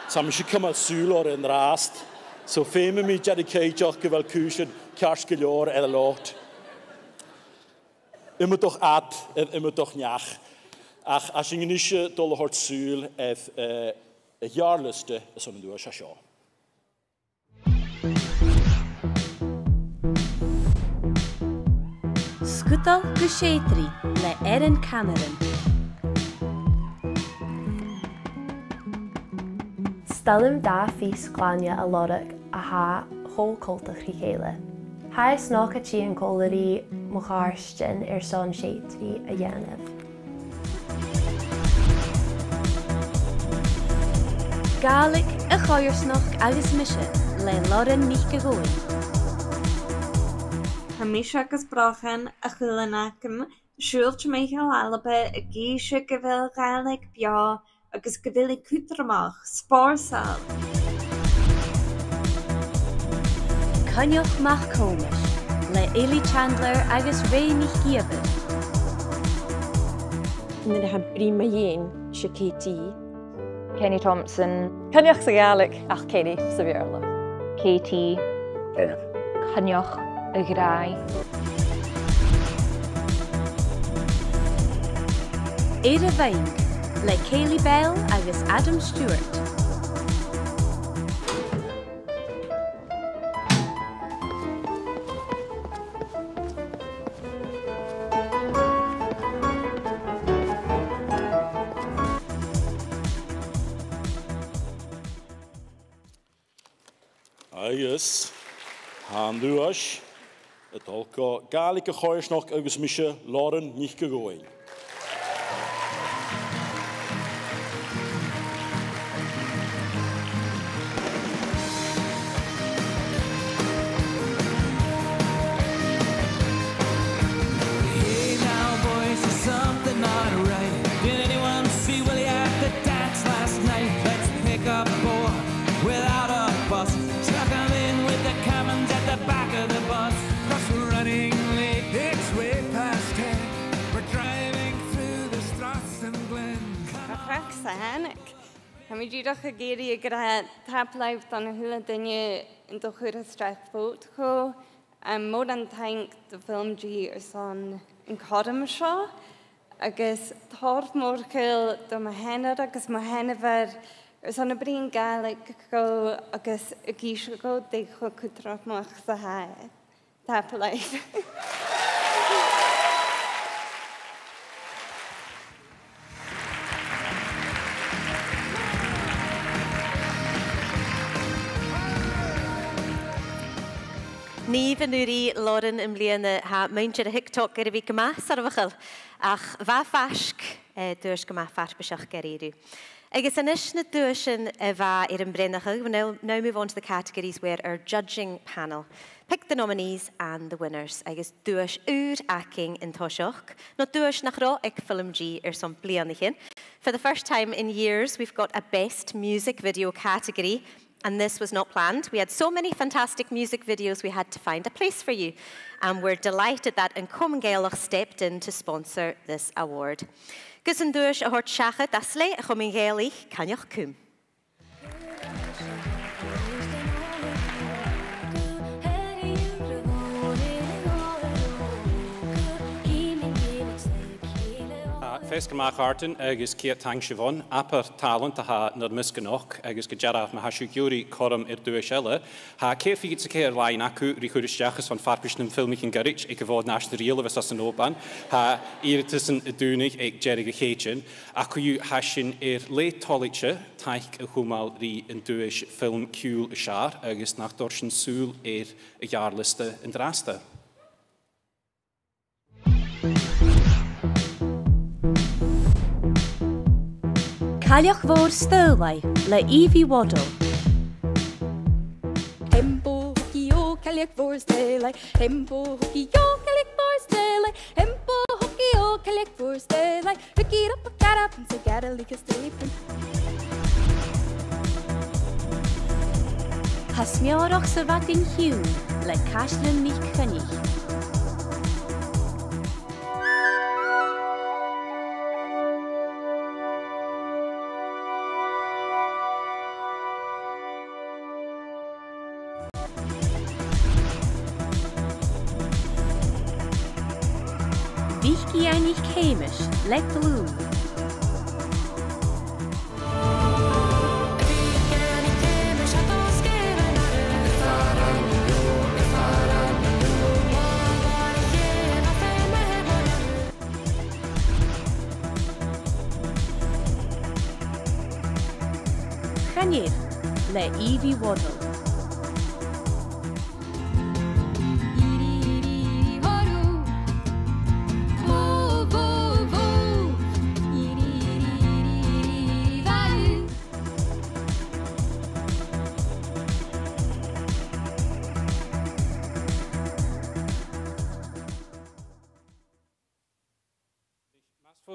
sam ik kom al sulor en raast so feme mi dedicate gewel kuschen karskelior en lot immer toch at immer toch njach. Ach, als je niet dolle hort zuul, het jaarluste is om een duur schaal. Scutal Gushetri, le Erin Cameron. Stalum da fís glania a lorach a ha hol colta chríchéile. Ha is nach a tí an cólarí mo chárstin son sétri a dhéanamh. Gaelic a choirsnach agus mise le Lauren Nicht goin. Ha mis agus brachan a chulanachim siúlt Michael ALBA a géise gohfuil Gaelic bia agus gohfuil cútramach spársal. Cynioch mach comish le Eile Chandler agus Ray Nicht giabin. Nid ha brima yin Shakiti. Kenny Thompson. Cynioch sa Gaelic ach Kenny sa bhearla. Katie. Cynioch y grai. Ada Vain, le Kaylee Bell agus Adam Stewart. Agus, han duas, het alka Gaelic a choirsnach agus mische Lauren Nicht goin. Mi ddech a géirí a gra tapleif dan a hula dunne in do chuir a straithbót go mór an tank de FilmG ar son in cadam seo agus táir mórcail do ma henne agus ma henne ver ar son a brín Gaelic go agus a gíise go dé chu cutrachmach sa ha tapleif. Mi van nuri Lauren yn bliana ha meintje de hiktok er vi gema sarvachel. Ach va fask dus gema farpesach geriru. Agus anish na duashin va yn brennachel. Now move on to the categories where our judging panel pick the nominees and the winners. Agus duas aking in toshoch. No duas nachro ek FilmG som blianachin. For the first time in years, we've got a best music video category. And this was not planned. We had so many fantastic music videos, we had to find a place for you. And we're delighted that Common Gaelach stepped in to sponsor this award. Gusan duas a hort shachet asle a Common Gaelich canioch cum. Faic Mach Arten, agus Kiat Tang Siobhan, Apper Talent, ha nad Miskanoch, agus Gajaraf Mahashuguri, Corum Duaisean, ha Kefi gets a care line, Aku, Rikurisjachas van Farpischen FilmG Garage, ik avoid national real of us an open, ha Iritisan Dunig, ek Jerry Hachen, Aku Hashin late Tolliche, Taik a Humal the Duaish Film Cool Shar, agus nach Dorschen Sul a jaarliste in Drasta. Cailioch fór stylwai, le Evie Waddle. Hempo hoki o cailioch fór stylwai, hempo hoki o cailioch fór stylwai, hempo hoki o cailioch fór stylwai, pick it up, got up, and together like a sleeping. Hasmiorach sa vatin hiw, le Cashlin mich cynnig. Wichki einig chemisch, le glue. Chanier, le Evie Waddle.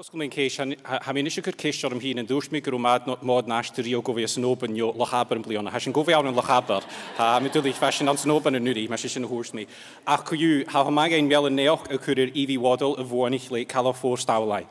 Communication, ha mi nisio gyr ceisio am hyn yn dwys mi grwmad mod nas dy rio gofi as yn oben yo lachaber yn blion. Ha sy'n gofi awn yn lachaber. Ha mi dwi fashion ans yn oben yn nŵri, ma sy'n hwrs mi. Ac yw, ha mag ein miel yn neoch y cwrir Evie Waddle y fwan i'ch le cael o ffwr stawlau.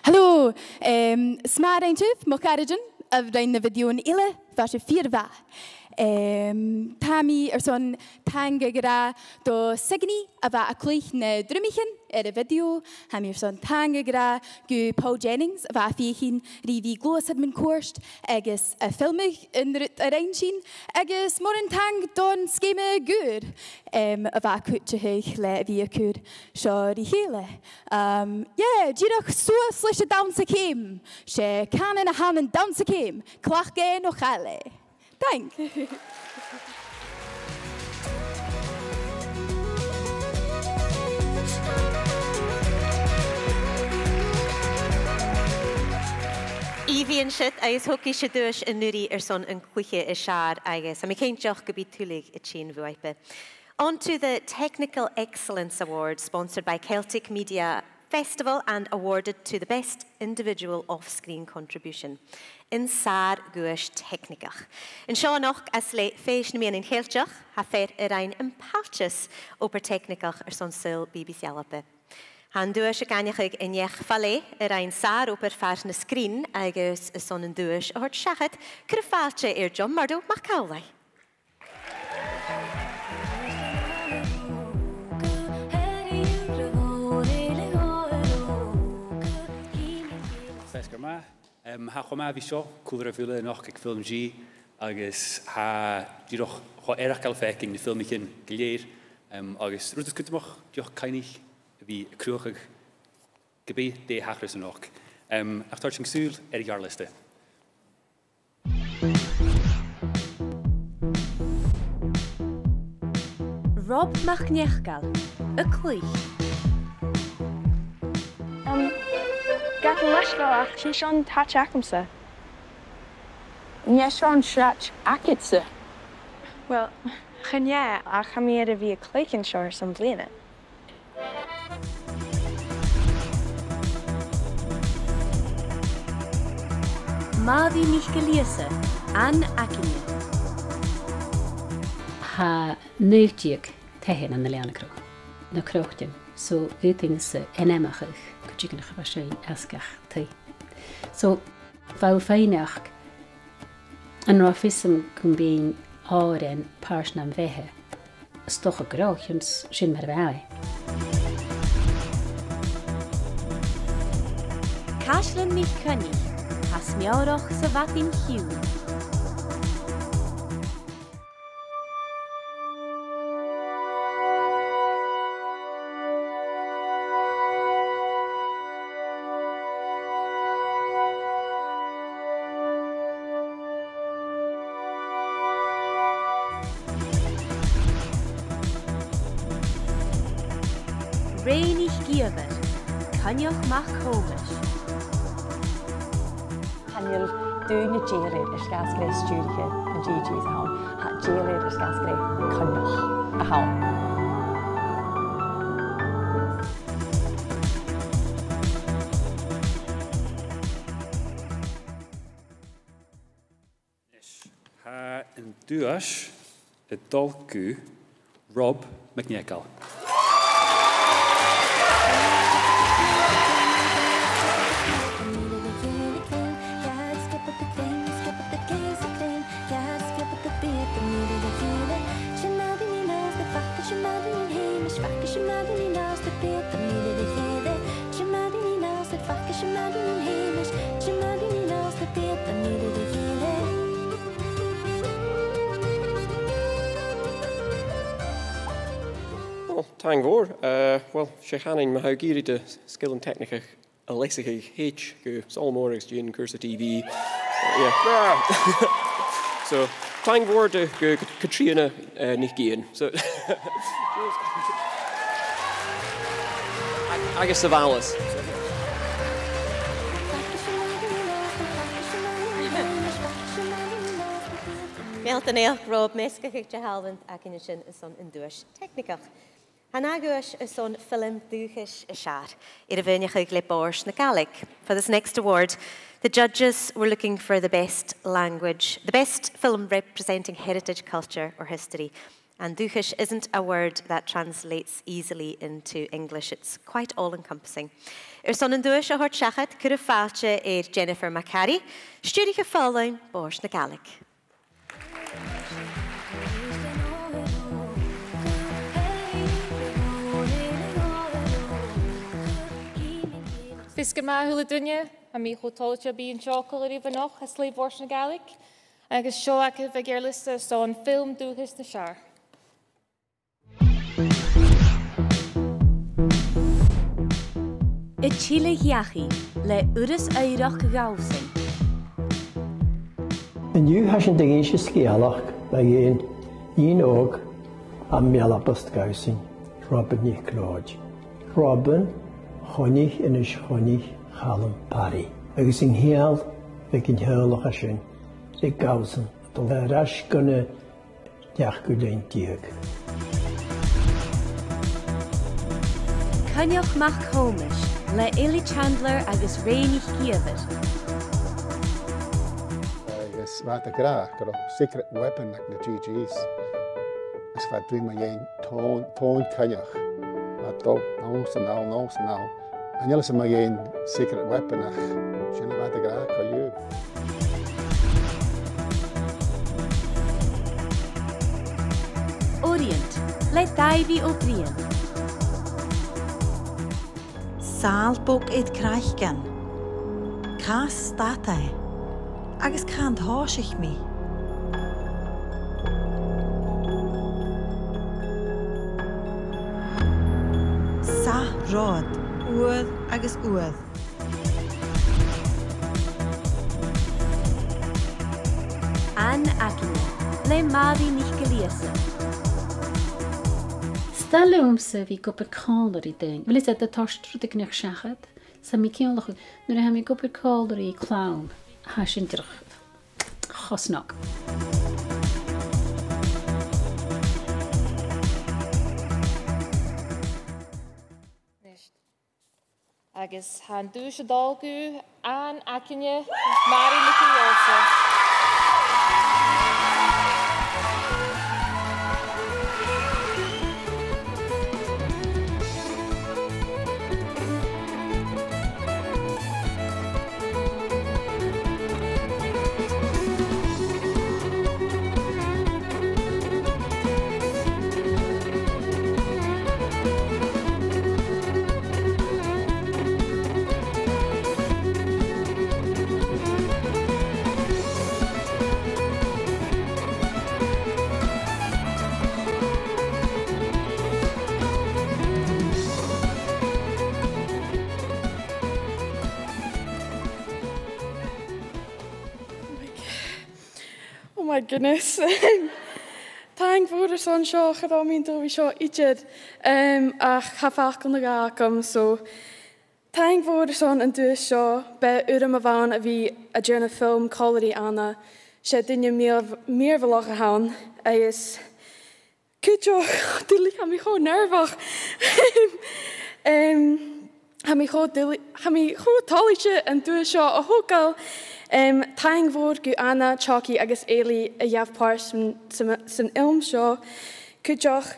Hallo, smaar eindje, mokarigen, of de video in eile, was je 4 va. Tami zo'n tangegra do segni, ava a kleich ne drummichen, de video, ham hier zo'n tangegra, gu Paul Jennings, ava fiechin, rivi gloos had men koerst, agus a filmig in het arrangin, agus moren tang don skeme good, ava kutje heich le via kud, so die hele. Yeah, jirach so slische danse kem, she kan in a hand danse kem, klach ge nog alle. Dank. Evie and shit, I hoki she dush in nuri son and quiche is shard, I guess. I mean, can't joch be tulig a chain vuipe. On to the Technical Excellence Award, sponsored by Celtic Media Festival and awarded to the best individual off-screen contribution in Sar Guish Technicach. In Seanach as le feis na in Helchach ha fer ein impalchus oper Technicach son sil BBC ALBA. Han duas a ganachig in jech falle ein Sar oper fars na screen agus son en duas hort shachet krefalche John Mardo Macaulay. Ha choma fi sio, cwlwyr a fwyla noch ag FilmG, agus ha diolch cho erach gael Faic na ffilmich yn gilyr, agus rwyd ysgwydymach diolch cainig fi crwch ag gybi de hachrys yn och. Ach tord sy'n sŵl garliste. Rob Machniechgal, y clich. Gat yn lesgo ach ti Sian tach acamsa. Nye Sian srach acitsa. Wel, chynne ach am i ar y fi y clich yn siar sy'n blina. Ma fi mich geliese, an acinne. Ha neiltiag tehen an na leanna croch. Na crochtin, so uitings enemachig, kuchigen gewashein askach tei. So, vau feinach, an rafism kun bein áren pársnam vehe, stocha grochjens sin mer vei. Kaslin mich cynnig, has miawroch sa fatin hiw. Reinig giefer, canioch mach komisch. Hanil dŵn y geiriad ysgasgrau stwdiau yn GG's a hawn, ha geiriad ysgasgrau cynnoch a hawn. Ha yn dŵas y dolgw Rob Machniechgal. Tang vor, well, Shechanin Mahagiri de skill and technique a lessig H go Solmorix Gene Cursa TV. Yeah. So Tang vor de go Katrina Nikian. So I guess Savalis. Melton eich Rob mesgach ag jahalvant ac yn ysyn y son yn dwys technicach. Han agwys y son ffilm dwchys y siar i'r fyniach ag le bors na Gaelic. For this next award, the judges were looking for the best language, the best film representing heritage, culture or history. And dwchys isn't a word that translates easily into English. It's quite all-encompassing. Son yn dwys a hort siachad cwrw falche Jennifer Macari, studiach y ffilm bors na Gaelic. Fisgur ma hula dunne, a mi chotolcha bí an chocolate even noch a slave bors na Gaelic, agus seo ac y fegerlista son film dúchas na siar. Y Chile Hiachi, le Uris Eirach Gausen. En nu has je de eerste schialach bij een oog aan Melabust Gausen, Robin niet kloot. Robin, Honig en is honig halm pari. Agus in heel, ik in heel gashin. Ik Gausen, de rasch kunnen jachgulein dieg. Canioch mach komisch, le Eile Chandler agus reinig giefer. Agus wat a gra, got a secret weapon like the GG's. Is wat drie maar een toon canioch. Wat do, nou. En jullie zijn maar een secret weapon. Jullie wat a gra, kan je. Orient, le Davy O'Brien. Saalbog eet krijgen. Cas statai. Agus cant háisich mi. Sa rád, uad agus uad. An acine, le madi nicht gelesen. Stalumse vi goper calder I ding. Wil is dat de tarstrud ik nog zeggen? Sa mi kiel nu ha mi goper calder I clown. Ha sin terug. Gosnak. Agus han dúise dalgu an acine Mari Nicolasa. Oh my goodness. Thank voor zo'n show gedaan mijn door show ietsje. Ga vaak onder gaan zo. Thank voor zo'n en dus show bij urme van wie een journal film quality aan. Ze dingen meer willen gaan. Hij is. Kutjo, dit gaat me gewoon nervig. Ga me gewoon talletje en dus show ook al. Thank voor gu Anna, Chalky, agus eile a jav pars san ilm show. Kujach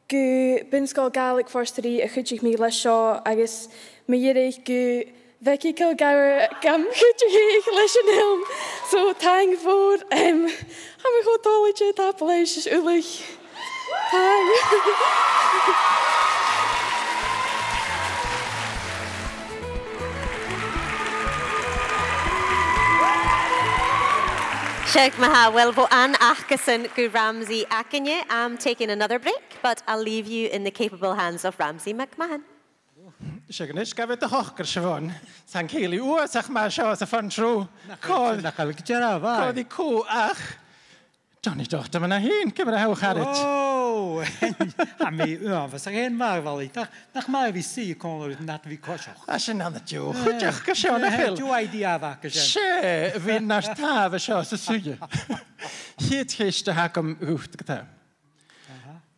gu binskol Gaelic forstery a chujich mi le show agus me yirich gu veki kil gaur gam chujich leis an ilm. So thank voor ha me go tolletje tapeleis ulich. Thank. Sheikh Maha, well, vo an achkasan gu Ramsey Akinye. I'm taking another break, but I'll leave you in the capable hands of Ramsey McMahon. Sheikh Nish gaf it a hocker Siobhan. Thank you. Sach ma show as a fun true. Call the cool ach. Johnny dochter man heen. Give it a how had it. Oh, I mean, was geen maar wel ik. Nach maar wie zie kon net wie kosch. As je nou dat jo. Goed je kasjon een heel. Jo idea wakker zijn. She, we naar tave show se suje. Hier giste hakem goed gedaan.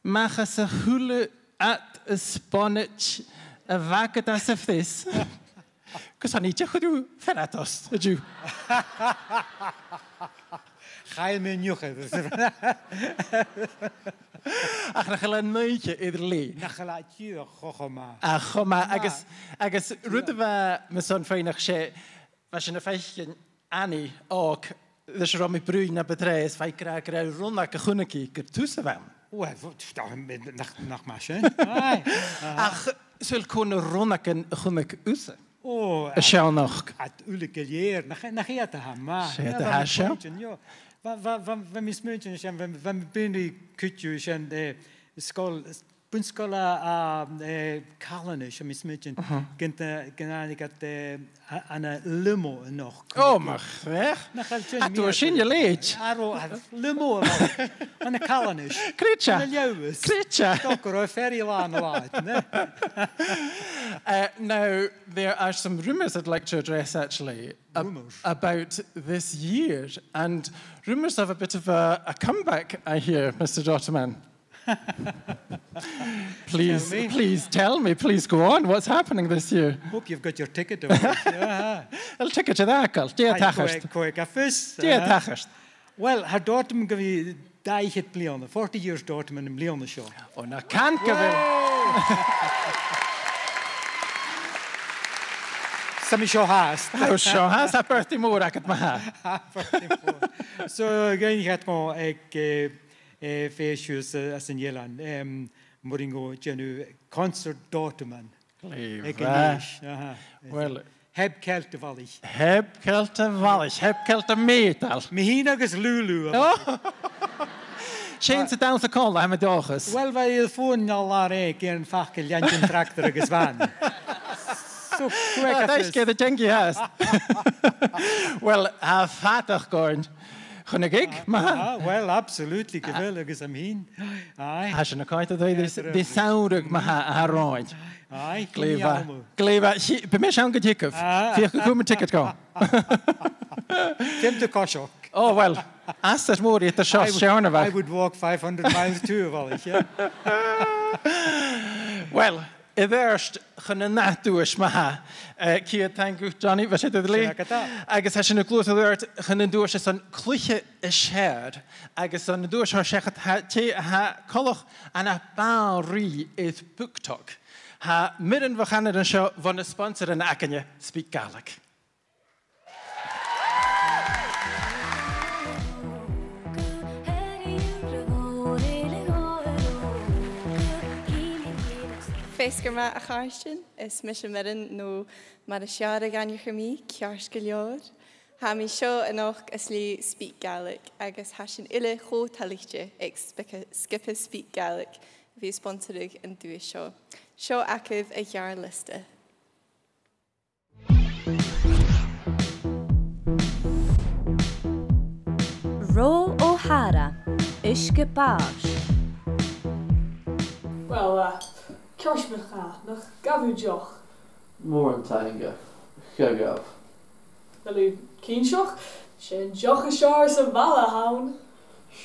Mag se hule at a sponge a wakker as of this. Cuz han niet goed feratos. Jo. Ga je me njoegen? Ach, na gala neutje ieder lee. Na gala tje, gochoma. Ach, goma, agus rudde we me zo'n veilig she, was je een feitje Annie ook, dus Romy Bruin naar bedrijf, wij krijgen ronda gegunneki kertussen wem. Oh, nog maar hè? Ach, zul kunnen rondaken gunnek usse. Oh, sjou nog. Het ulike leer, nog je te gaan maar. Ze te gaan sjou. Van mis mensen zijn, van binnen kutjes en school, bunskola kalanisch, mis mensen, kan ik het aan een limo nog. Oh, mag weg. Het was in je leed. Limo, aan een kalanisch. Kritja. Kritja. Stokker, very lang laat. Now, there are some rumours I'd like to address actually about this year, and rumours of a bit of a comeback, I hear, Mr. Dotterman. Please tell me, please go on. What's happening this year? Hope you've got your ticket. El ticket to that, Carl. Well, her daughter gave daich het blione, 40 years daughter in blione show. Oh, na can't give it. Some show has. Oh, show has a birthday more I could maha. So again, gaat gewoon ik feestjes als in Nederland. Moringo genu concert daughter man. Well, Heb Celte Vallich. Heb Celte Vallich, heb Celte Metal. Mihin agus Lulu. Shane sit down to call, I'm a dochus. Wel, fe i'r ffôn na lare gen ffacil iantyn tractor agus van. So, quick That's good, the jinky has. Well, a fatach gorn. Chwn y gig, ma. Well, absolutely, gyfel agus am hyn. Has yn y coet o ddweud, di sawrwg ma a roed. Ai, Gleifa. Be me siawn gydicaf? Fiach gwm yn ticket go. Dim dy cosio. Oh, well, as that more at the shop, I would walk 500 miles too, Vallich, yeah. Well, I first chun yn nadwys ma ha. Ciad ta'n gwch, Johnny, fe sydd ydw li? Agus has yn y glwys o ddweud, chun yn dwys yn clwyche y siarad. Agus yn dwys o'r siachat ha colwch an a bawri ydd bwctog. Ha midden fo chanad yn sio fo'n y sponsor yn aganya Speak Gaelic. Feisgur ma a cháirtin is mis midden nó mar a siar a ganir chymí cears go leor. Ha mi seo an och is lí Speak Gaelic agus hasin eile chó talite ag skipa Speak Gaelic bhí sponsorig an dúi seo. Seo acibh a ghear liste. Ro O'Hara, Ishke Bash. Well, Ceis me cha, nach gafú deoch. Mór an tainge, chegaf. Well, cín seoch, sin deoch a seár sa bhela haun.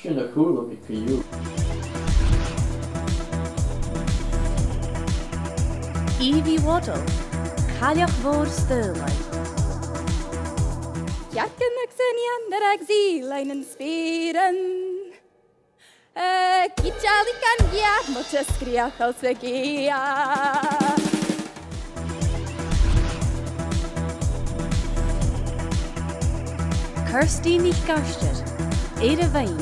Sin a cúla mi ciú. Evie Waddle, Caliach Vor Sturlai. Jacken ag synian yr ag zilain yn sbiren. Gitjali gan giad mo tysgriach als y gia. Kirsty nicht gaster, Eire Wein.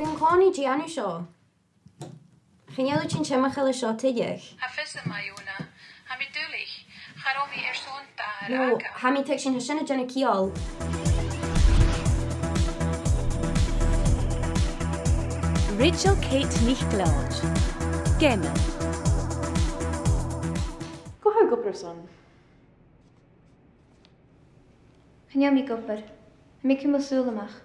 Byn cloni Gianni sio. Chynelu ti'n siamach ala sio tydiach. Ha fys yma Iona, ha mi dwlich, charomi son da ar No, aga. ha mi teg sy'n hysyn y dyn y ciol. Rachel Kate nicht glad. Gemma. Go ha gopper son. Chynelu mi gopper. Mi cym o sŵlamach.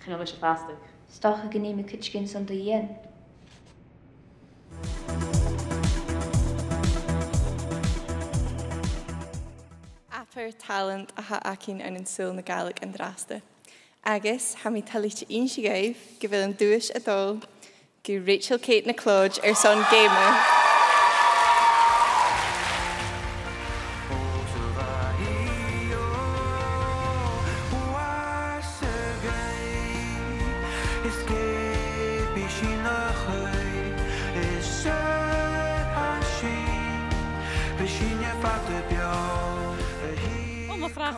Chynelu eisiau fastig. Stoch a gynnu mi cytgyn son dy ien. Apar talent a ha acin an yn sŵl na Gaelic an drasta. Agus, ha mi talit un si gaif, gyfil yn dwys a dol, gyw Rachel Kate na Clodge son gamer.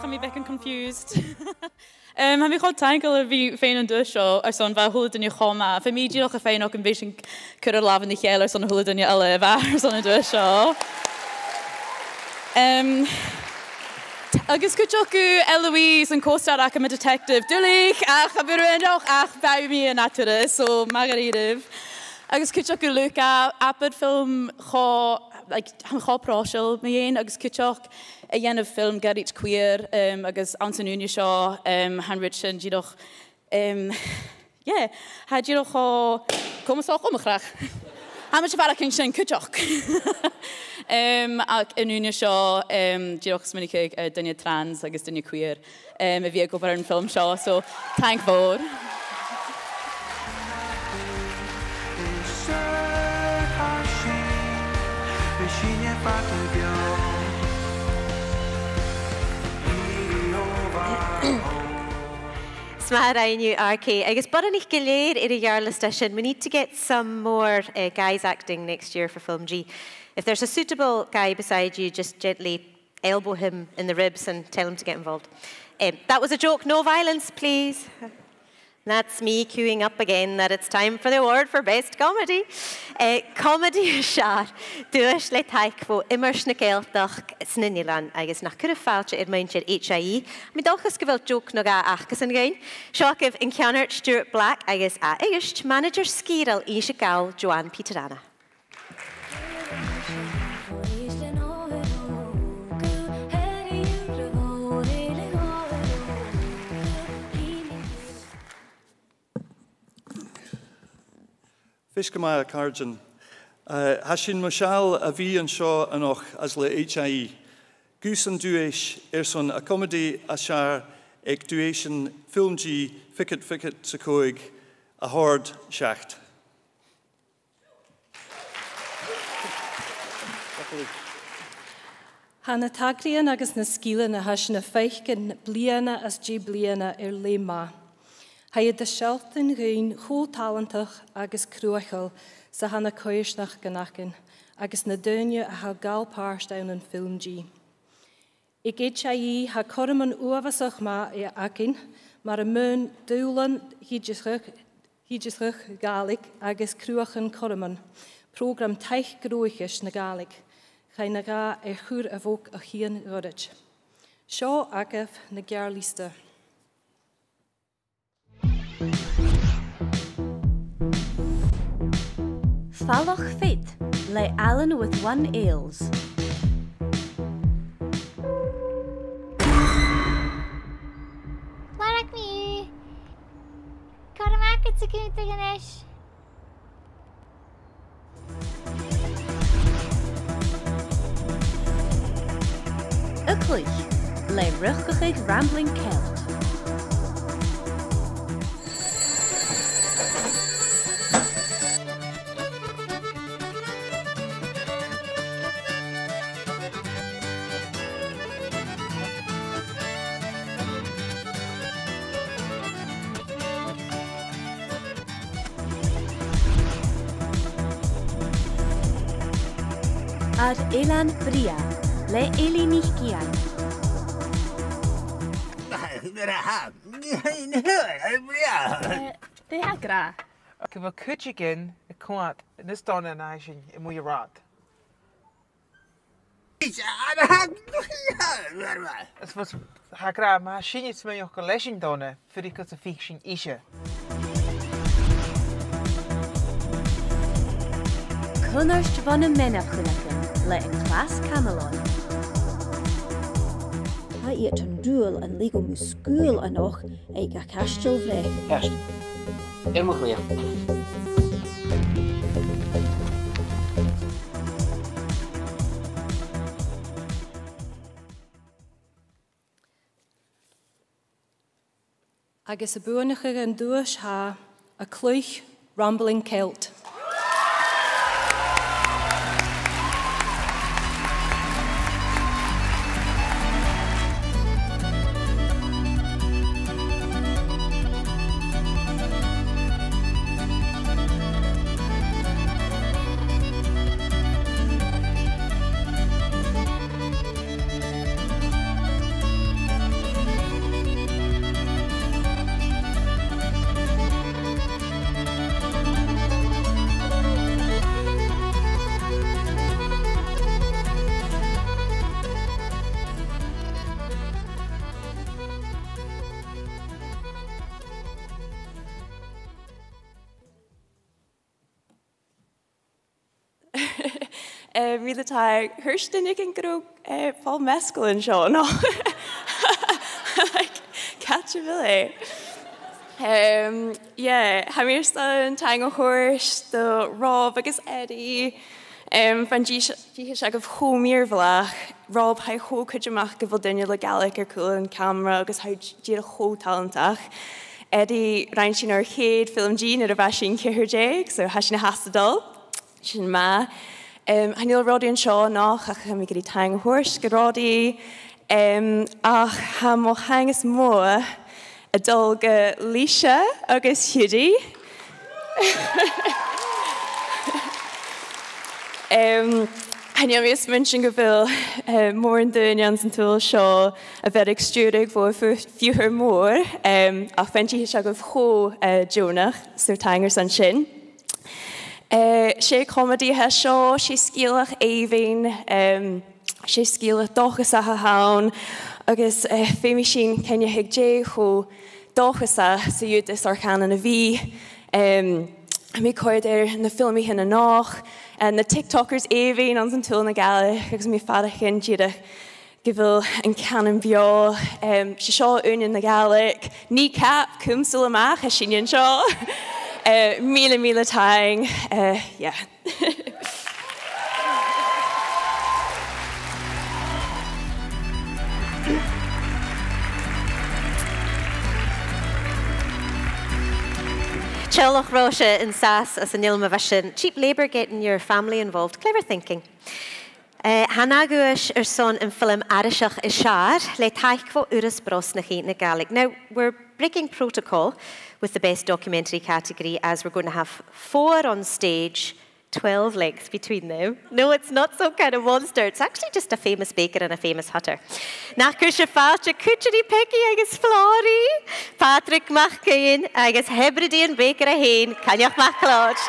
I'm a bit confused. Heb ik gewoon tanken wie fijn en dus zo, er zo'n waar hoe het in je goma. Voor mij nog een fijn ook een beetje kunnen laven de geiler, zo'n hoe het in je alle waar zo'n dus zo. Agus goed ook Eloise en co-star ak met detective. Dulik, ach, we nog ach bij mij natuurlijk, zo Margarita. Agus goed ook Luca, apart film go. Like, han ga prasel me heen, agus kitchok, jen film gar iets queer, agus Antonunia Shaw, han Richard, je doch, yeah, had je doch kom eens ook graag. Han met je vader kan zijn kitchok. Antonunia Shaw, je doch sminnig dunje trans, agus dunje queer, we wie over een film Shaw, so thank voor. Smahainu RK. I guess but ich gelir in a yearless session. We need to get some more guys acting next year for FilmG. If there's a suitable guy beside you, just gently elbow him in the ribs and tell him to get involved. That was a joke. No violence, please. That's me queuing up again that it's time for the award for Best Comedy. Comedy siar, dúis le taich fo immers na Gaeltach sninilan agus nach cyrra fáilte maintir HIE. Mi dolchas gyfel joke no ga achgas yn gain. Siocaf in Cianart Stuart Black agus a eigist manager skiral Isha Gal Joanne Peterana. Fiscamaya Carjan. Hashin Moshal a bhí an seo anoch as le HIE. Gúsan Duaisean son a comedy a siar ag Duaisean FilmG Ficket sa cóig a hord seacht. Hanna tagrian agus na scílan a hasin na Faic bliana as dí bliana lema. Haid de sòisealtan gain chó talentach agus cruachal sa hanna coirsnach ganacin, agus na duine a ha galpáirst down an FilmG. I HIE ha corman uavasach ma agin, mar a mun dúlan hídisruch galig agus cruachan corman, program teich groichis na galig, chai na ga chur a vóg a chian rodich. Seo agaf na gearlista. Fallach fit, lay Alan with one eels. Like me. Karamakat sa kinita ganesh. Uklich, lay ruchig rambling Celt. Ad elan bria, le eile nicht gian. Det här gra. Kan vara kutchigen kvart nästan en agen i mujerat. Es was hagra ma shinit sme yo collection done för det kan fiction ishe. Kunnarst van een menafgelaken, le een klas Camelon. Ha eet een duel en lego muskuul en nog eik a kastel vlek. Herst. Helemaal clear. Agus a buanachar an dúis ha a clúich rumbling Celt. Really tired. Hurstin ik en groep Paul Meskel en zo. No, like catch a billy. Yeah, Hamir staan tango horse the Rob agus Eddie. Van G shag of home meer vlaag. Rob hij ho could je mag give dinner le Gaelic cool and camera agus how G a ho talentach. Eddie reinshin our head FilmG na bashing her jake so hashin hastadal. Shin ma. Hanil Roddy and Shaw nach ach mi gedi tang horse gerodi ach ha mo hangus mo a dolga Lisha agus Hudi Han jag visst människan gevill morgon dönjans en tull show a väldigt studig för fyra mor och fänchi jag gav ho Jonah så tanger sån shin. She comedy har show she skillig even she skillig doch sa haun agus femishin kan jag hegje ho doch sa så ju det sarkan en vi mi koid na filmi hin en noch and the TikTokers even on some tool na gala because mi father kin jida givil and canon bio she saw in the Gaelic kneecap cum sulamach a shinyan shaw mila tang yeah. Chelach Rocha in Sass as a Nilma Vashin. Cheap labour getting your family involved. Clever thinking. Hanaguish son in film Arishach Ishar, le taikvo Uris Brosnachi na Gaelic. Now, we're breaking protocol with the best documentary category as we're going to have 4 on stage, 12 legs between them. No, it's not some kind of monster. It's actually just a famous baker and a famous hutter. Nachkusha Falcha, Kucheri Pecky, agus Flori, Patrick Machkain, agus Hebridean Baker a Hain, Kanyach Maclodge.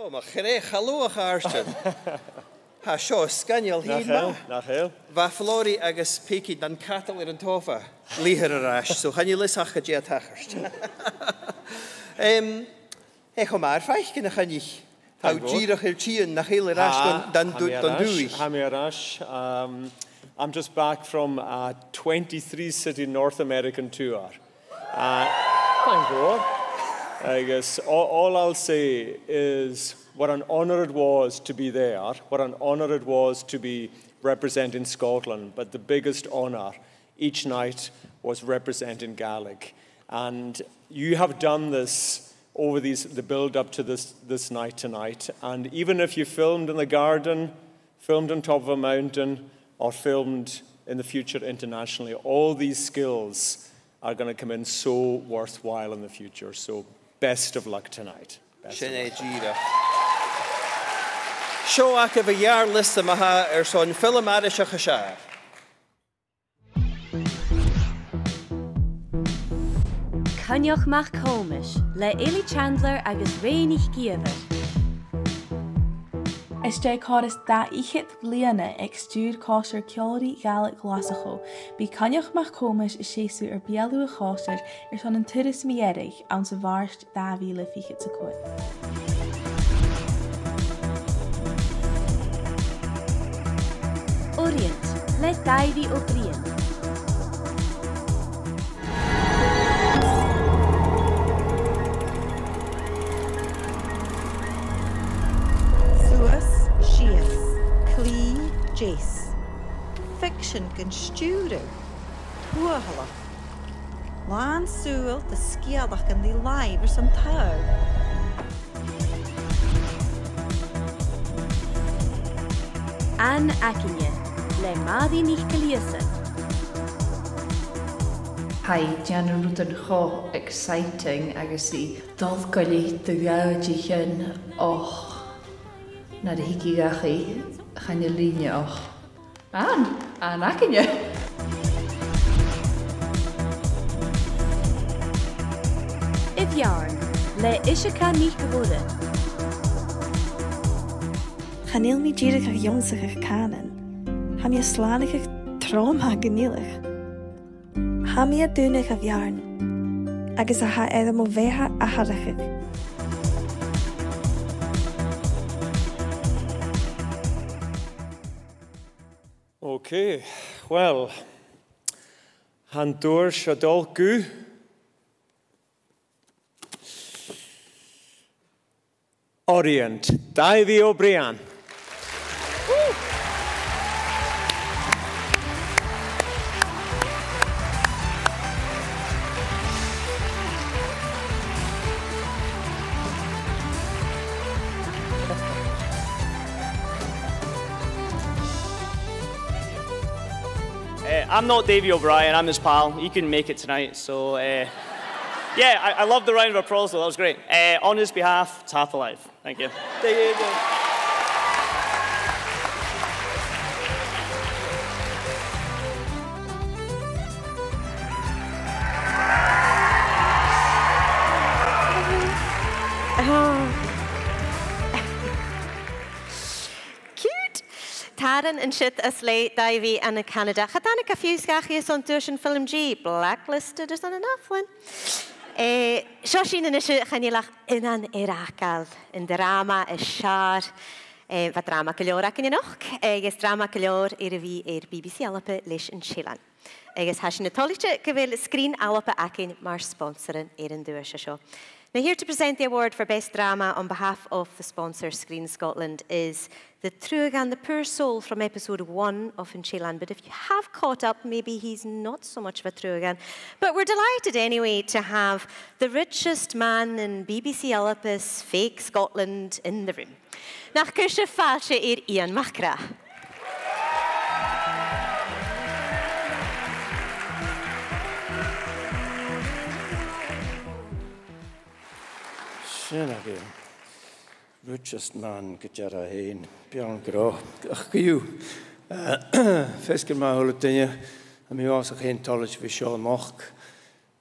Ma chré chalúach áirtin. Ha seo scanneal híma. Nachhéil. Va Flori agus Peaky dan catal an tofa. Líhar arás, so chan you lis hacha dé tachart. Echo mar Faic na chanich. How ddíirech tían nach chéile arás dan dúich. Hami arás. I'm just back from a 23-city North American tour. Thank God. I guess all I'll say is what an honour it was to be there, what an honour it was to be representing Scotland, but the biggest honour each night was representing Gaelic. And you have done this over the build-up to this night tonight, and even if you filmed in the garden, filmed on top of a mountain, or filmed in the future internationally, all these skills are going to come in so worthwhile in the future. So best of luck tonight. Sinead Gira. Seo ach a bh jaar lista maha son film Arishach Ishar. Cynioch mach komisch, le Eli Chandler agus Réinich Giever. Is dé cádas da ichit bliana ag stúr cáir ceolaí Gaelic Glaschu, bí cynioch mach komisch is séú ar bealú a cháir son an turas miérig an sa bharst da bhíle fichit sa cuid. Orient, le Davy O'Brien. Jace. Fiction gan stúrú. Tuahala. Lán súil de sciadach gan dí laib ar san tau. Anne Akinye, le Madi Nichkeliese. Hai, Diana Rutan cho exciting agus I dulgoli de gaudichin och na de hiki gachi. Gaan je linie och. Aan Akinje. Ifjarn, le Ishaka niet geworden. Ganeel mi dierig jonsig kanen. Ham je slanig trauma genielig. Ham je dunig of jarn. Agus a ha edem o veha a harachig. Okay, well, Handur Shadolgu. Orient, Davy O'Brien. I'm not Davey O'Brien, I'm his pal. He couldn't make it tonight, so yeah, I love the round of applause though, that was great. On his behalf, it's half alive. Thank you. There you go. Cute. Taran and shit as late Davey and Canada. Chadanica fusgachi on Duaisean FilmG. Blacklisted is on enough one. Siobhan and Isha Chanilach inan Irakal. In drama is shar. Wat drama kalora in nog. Is drama kalor irvi BBC ALBA lish in Chilan. Is hashin toliche gewil screen ALBA akin mar sponsoren in Duaisean show. Now, here to present the award for Best Drama on behalf of the sponsor Screen Scotland is the Thugainn, the poor soul from episode 1 of Inchilan. But if you have caught up, maybe he's not so much of a Thugainn. But we're delighted anyway to have the richest man in BBC ALBA's Faic Scotland in the room. Nach Cusha Falsha Ian Machra. Sinnagin, richest man gejara heen, Bjorn Gro, ach you. Fesken ma hulutine, a mi was geen tollage vi Sean Moch.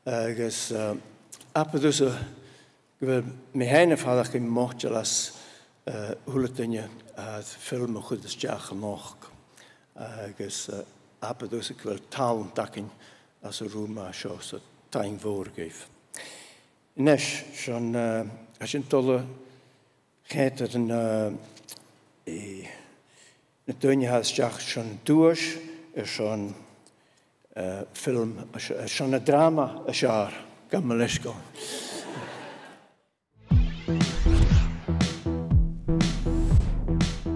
Gus appadus gewil me heine falach in mochtjalas hulutine film goed is jach moch. Gus appadus gewil talent dakin as a room show so time voorgeef. Nesh, schon als je tolle gaat er een tuinje has schon durch, schon film, schon een drama, een jaar, kan maar les gaan.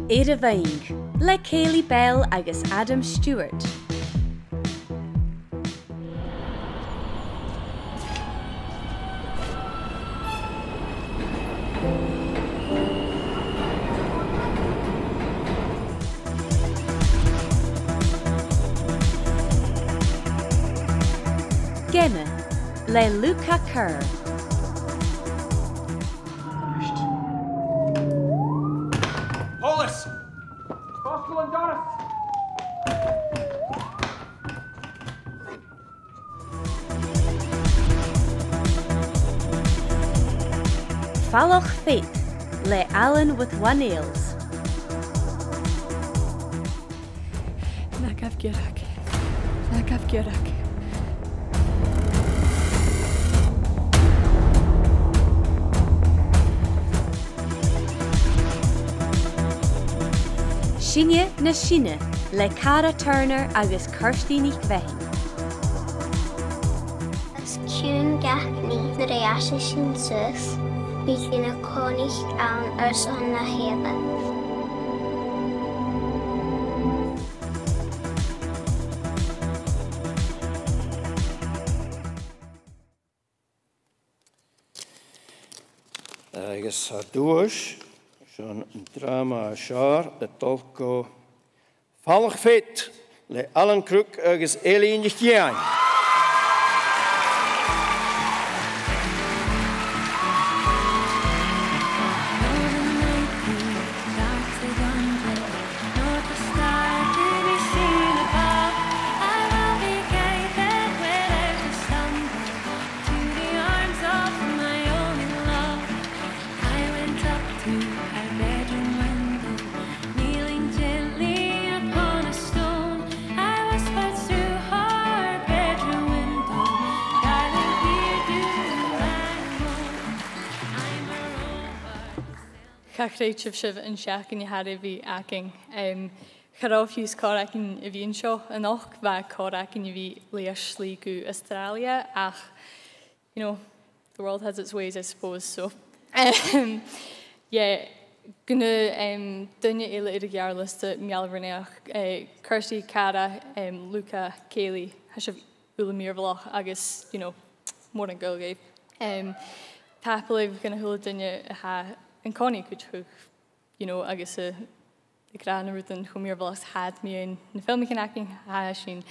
Éire bhaing, le Kaylee Bell agus Adam Stewart. Gemma, le Luca Kerr. Polis! Bosco and Doris! Falloch Faith, le Alan with one nails. Nagaf Girak. Nagaf Girak. Sinne na Sinne, le Cara Turner agus Kirsty ní Bhein. As ciún gachní na réashe sin sus, bí cína cónich an son na héile. Agus ar dúis, schon een drama jaar, het tolko Falloch Faith, le Alan Crook agus eile in de Gian. Cachréit sibh an seach in had bhí aking. Charáfiús córakin a bhíon seo an och bha córakin a bhí leis slí go Australia ach, you know, the world has its ways, I suppose, so. Yeah, gonna dunne eile idir gear liste mealverneach Kirsty, Cara, Luca, Kaylee, has sibh ula míorvalach agus, you know, more an gulgaib. Tapalaigh gonna hula dunne a ha an Connie could hook, you know, agus the gran rutan chumir vlogs had me in the filming acting hashin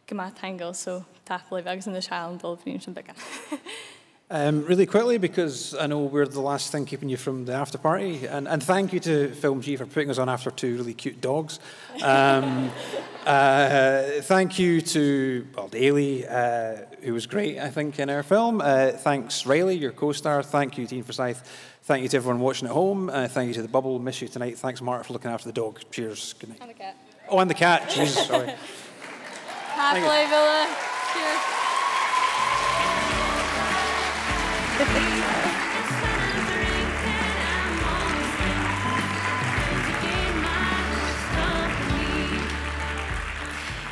gyma tango, so taffle agus in the child and dol bhríonn sin beca. Really quickly, because I know we're the last thing keeping you from the after party, and thank you to FilmG for putting us on after 2 really cute dogs. Thank you to Eile, who was great, I think, in our film. Thanks, Riley, your co-star. Thank you, Dean Forsyth. Thank you to everyone watching at home. Thank you to the Bubble. Miss you tonight. Thanks, Mark, for looking after the dog. Cheers. Good night. And the cat. Oh, and the cat. Jesus, sorry. Happy Villa. Cheers.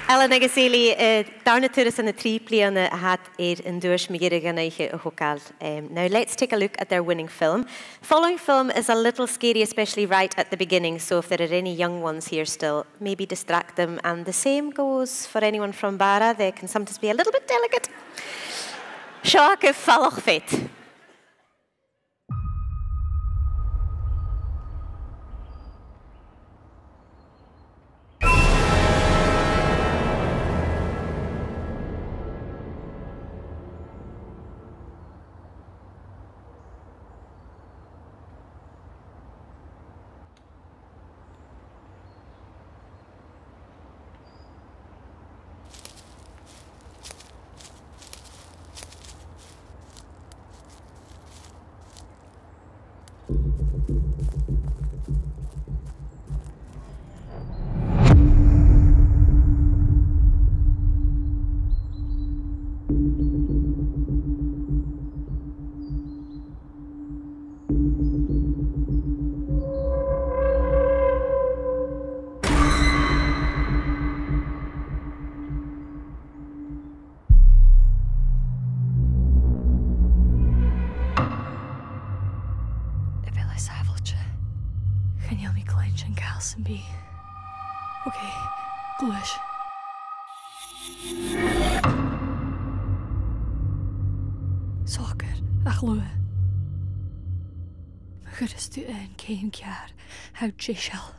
Ellen agus eile, darna turas an na 3 bliana a had in dúis me gire gan eiche a hocal. Now let's take a look at their winning film. The following film is a little scary, especially right at the beginning, so if there are any young ones here still, maybe distract them. And the same goes for anyone from Bara, they can sometimes be a little bit delicate. Seo go fallach fit. Okay, Glaschu. Soccer, ach lua. Chyrys du yn cain ciar, how jishal.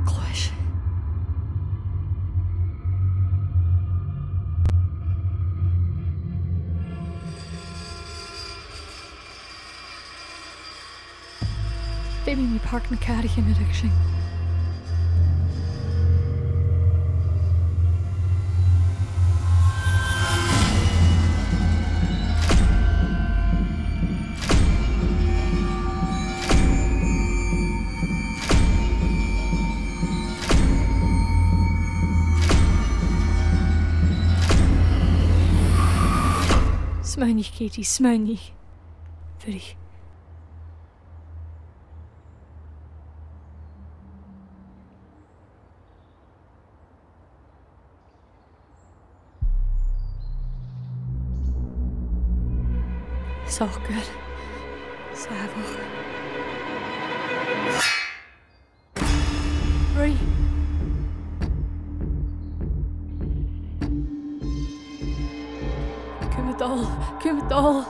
Glaschu. Baby, me park na carry in addiction. Smaunich, Katie, smaunich. Very. Soccer. Safach. Right. Come it all.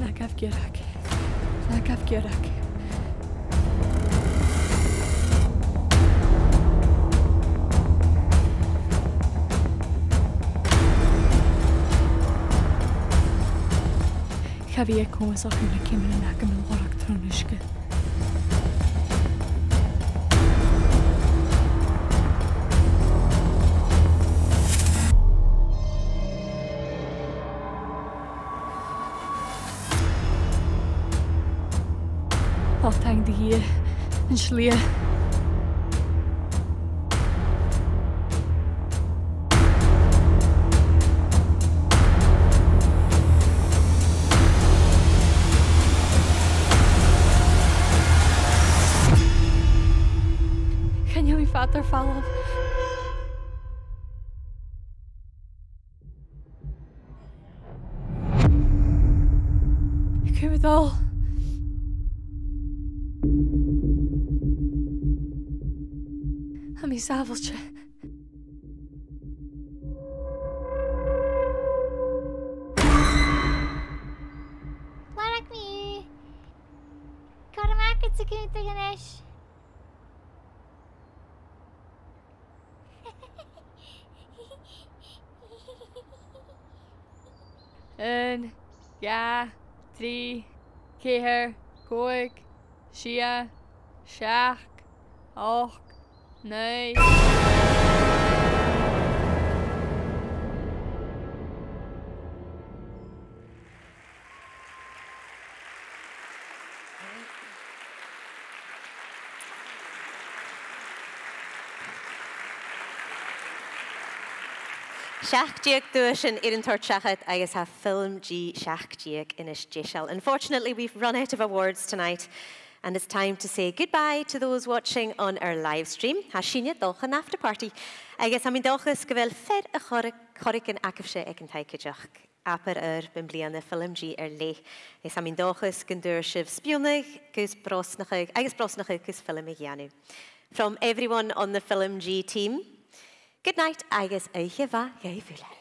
Nagaf Girak. Havia com essa runa que me naca me lorak tronushka. Altang de hier in Schlier. Vater follow. Ik heb het al. safeltje. Laat ik me. Kan hem maken te kunnen tegen is. Een, ja, 3, keer, koik, Shia, Shak, Och, nee. Seachdiag Duaisean an toirt seachad agus ha FilmG seachdiag in is Jishel. Unfortunately, we've run out of awards tonight, and it's time to say goodbye to those watching on our live stream. Ha sinne dolchan after party. Agus ha min dolchas gyfel fed a chorig yn acafse ag yn taicadioch. Aper bin bliana FilmG le. Is ha min dolchas gyndur sif spionig gus brosnachig, agus brosnachig gus filmig yanu. From everyone on the FilmG team, good night, agus eich va, gei fule.